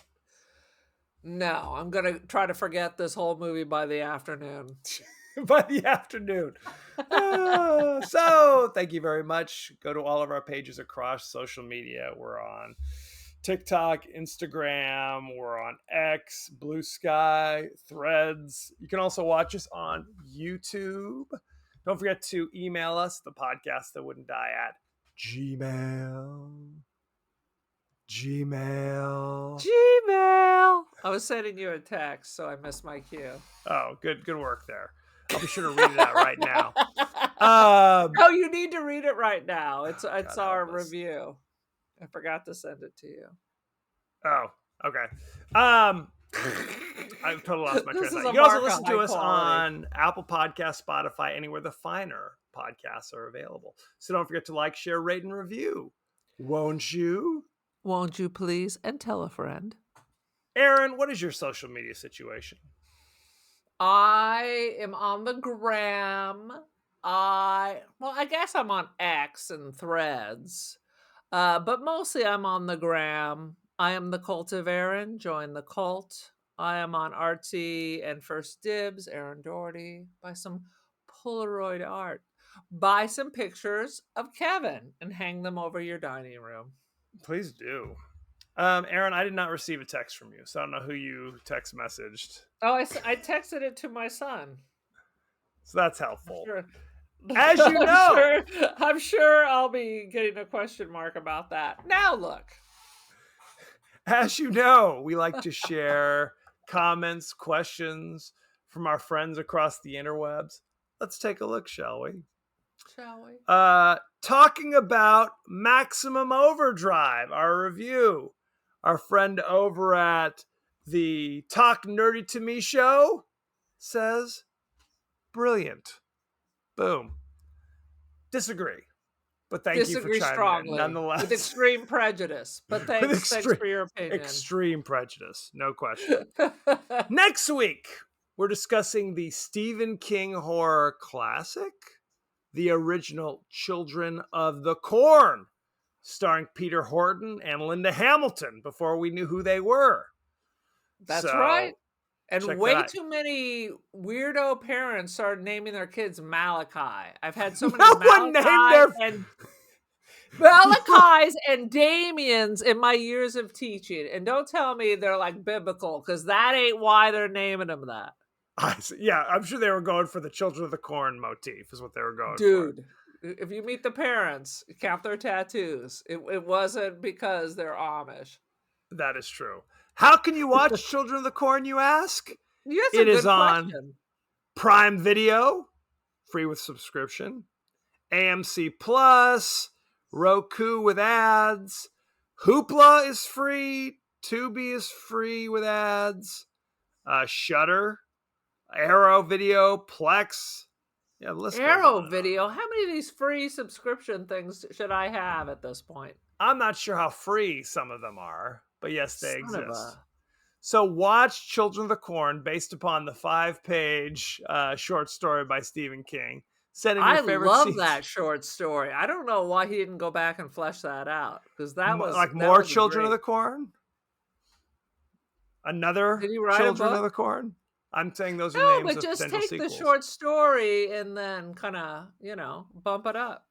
Speaker 6: No, I'm going to try to forget this whole movie by the afternoon.
Speaker 5: By the afternoon. So, thank you very much. Go to all of our pages across social media. We're on TikTok, Instagram, we're on X, Blue Sky, Threads. You can also watch us on YouTube. Don't forget to email us, the podcast that wouldn't die at Gmail.
Speaker 6: I was sending you a text, so I missed my cue.
Speaker 5: Oh, good work there. I'll be sure to read it out right now.
Speaker 6: No, you need to read it right now. It's our review. I forgot to send it to you.
Speaker 5: Oh, okay. I've totally lost my train of thought. You can also listen to us on Apple Podcasts, Spotify, anywhere the finer podcasts are available. So don't forget to like, share, rate, and review. Won't you?
Speaker 6: Won't you please? And tell a friend.
Speaker 5: Aaron, what is your social media situation?
Speaker 6: I am on the gram. I guess I'm on X and Threads. But mostly I'm on the gram. I am the Cult of Aaron. Join the cult. I am on Artsy and First Dibs, Aaron Doherty. Buy some Polaroid art. Buy some pictures of Kevin and hang them over your dining room.
Speaker 5: Please do. Aaron, I did not receive a text from you, so I don't know who you text messaged.
Speaker 6: Oh, I texted it to my son.
Speaker 5: So that's helpful.
Speaker 6: Sure.
Speaker 5: As you know.
Speaker 6: I'm sure I'll be getting a question mark about that. Now look.
Speaker 5: As you know, we like to share comments, questions from our friends across the interwebs. Let's take a look, shall we?
Speaker 6: Shall we?
Speaker 5: Talking about Maximum Overdrive, our review. Our friend over at the Talk Nerdy to Me show says, brilliant. Boom. Disagree. But thank you for chiming
Speaker 6: strongly,
Speaker 5: in, nonetheless.
Speaker 6: with extreme prejudice. But thanks for your opinion.
Speaker 5: Extreme prejudice, no question. Next week, we're discussing the Stephen King horror classic, the original Children of the Corn, starring Peter Horton and Linda Hamilton before we knew who they were.
Speaker 6: That's right. And way too many weirdo parents started naming their kids Malachi. I've had so many Malachis and Damians in my years of teaching. And don't tell me they're like biblical, because that ain't why they're naming them that.
Speaker 5: Yeah, I'm sure they were going for the Children of the Corn motif is what they were going for.
Speaker 6: Dude, if you meet the parents, count their tattoos. It wasn't because they're Amish.
Speaker 5: That is true. How can you watch Children of the Corn, you ask?
Speaker 6: Yes,
Speaker 5: it is on Prime Video, free with subscription, AMC Plus, Roku with ads, Hoopla is free, Tubi is free with ads, Shudder, Arrow Video, Plex. Yeah,
Speaker 6: Arrow Video. How many of these free subscription things should I have at this point?
Speaker 5: I'm not sure how free some of them are, but yes, they exist. So watch Children of the Corn, based upon the 5-page short story by Stephen King. Send in your
Speaker 6: I
Speaker 5: favorite
Speaker 6: love
Speaker 5: scenes.
Speaker 6: that short story. I don't know why he didn't go back and flesh that out, because that was
Speaker 5: like
Speaker 6: that
Speaker 5: more
Speaker 6: was a
Speaker 5: Children of
Speaker 6: great-
Speaker 5: the Corn. Another
Speaker 6: Did he write a
Speaker 5: Children of
Speaker 6: book?
Speaker 5: the Corn. I'm saying those are
Speaker 6: No,
Speaker 5: names
Speaker 6: but
Speaker 5: of
Speaker 6: just
Speaker 5: potential
Speaker 6: take
Speaker 5: sequels.
Speaker 6: the short story and then kind of, bump it up.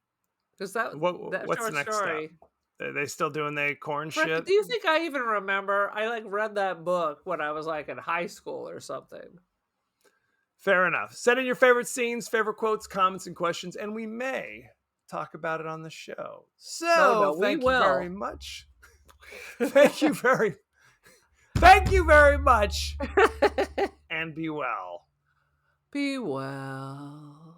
Speaker 6: Because that
Speaker 5: What's
Speaker 6: short
Speaker 5: the next
Speaker 6: story.
Speaker 5: step? Are they still doing the corn
Speaker 6: Frick,
Speaker 5: shit?
Speaker 6: do you think I even remember? I like read that book when I was like in high school or something.
Speaker 5: Fair enough. Send in your favorite scenes, favorite quotes, comments, and questions, and we may talk about it on the show. So
Speaker 6: No, we
Speaker 5: thank you
Speaker 6: will.
Speaker 5: very much. Thank you very much. And be well.
Speaker 6: Be well.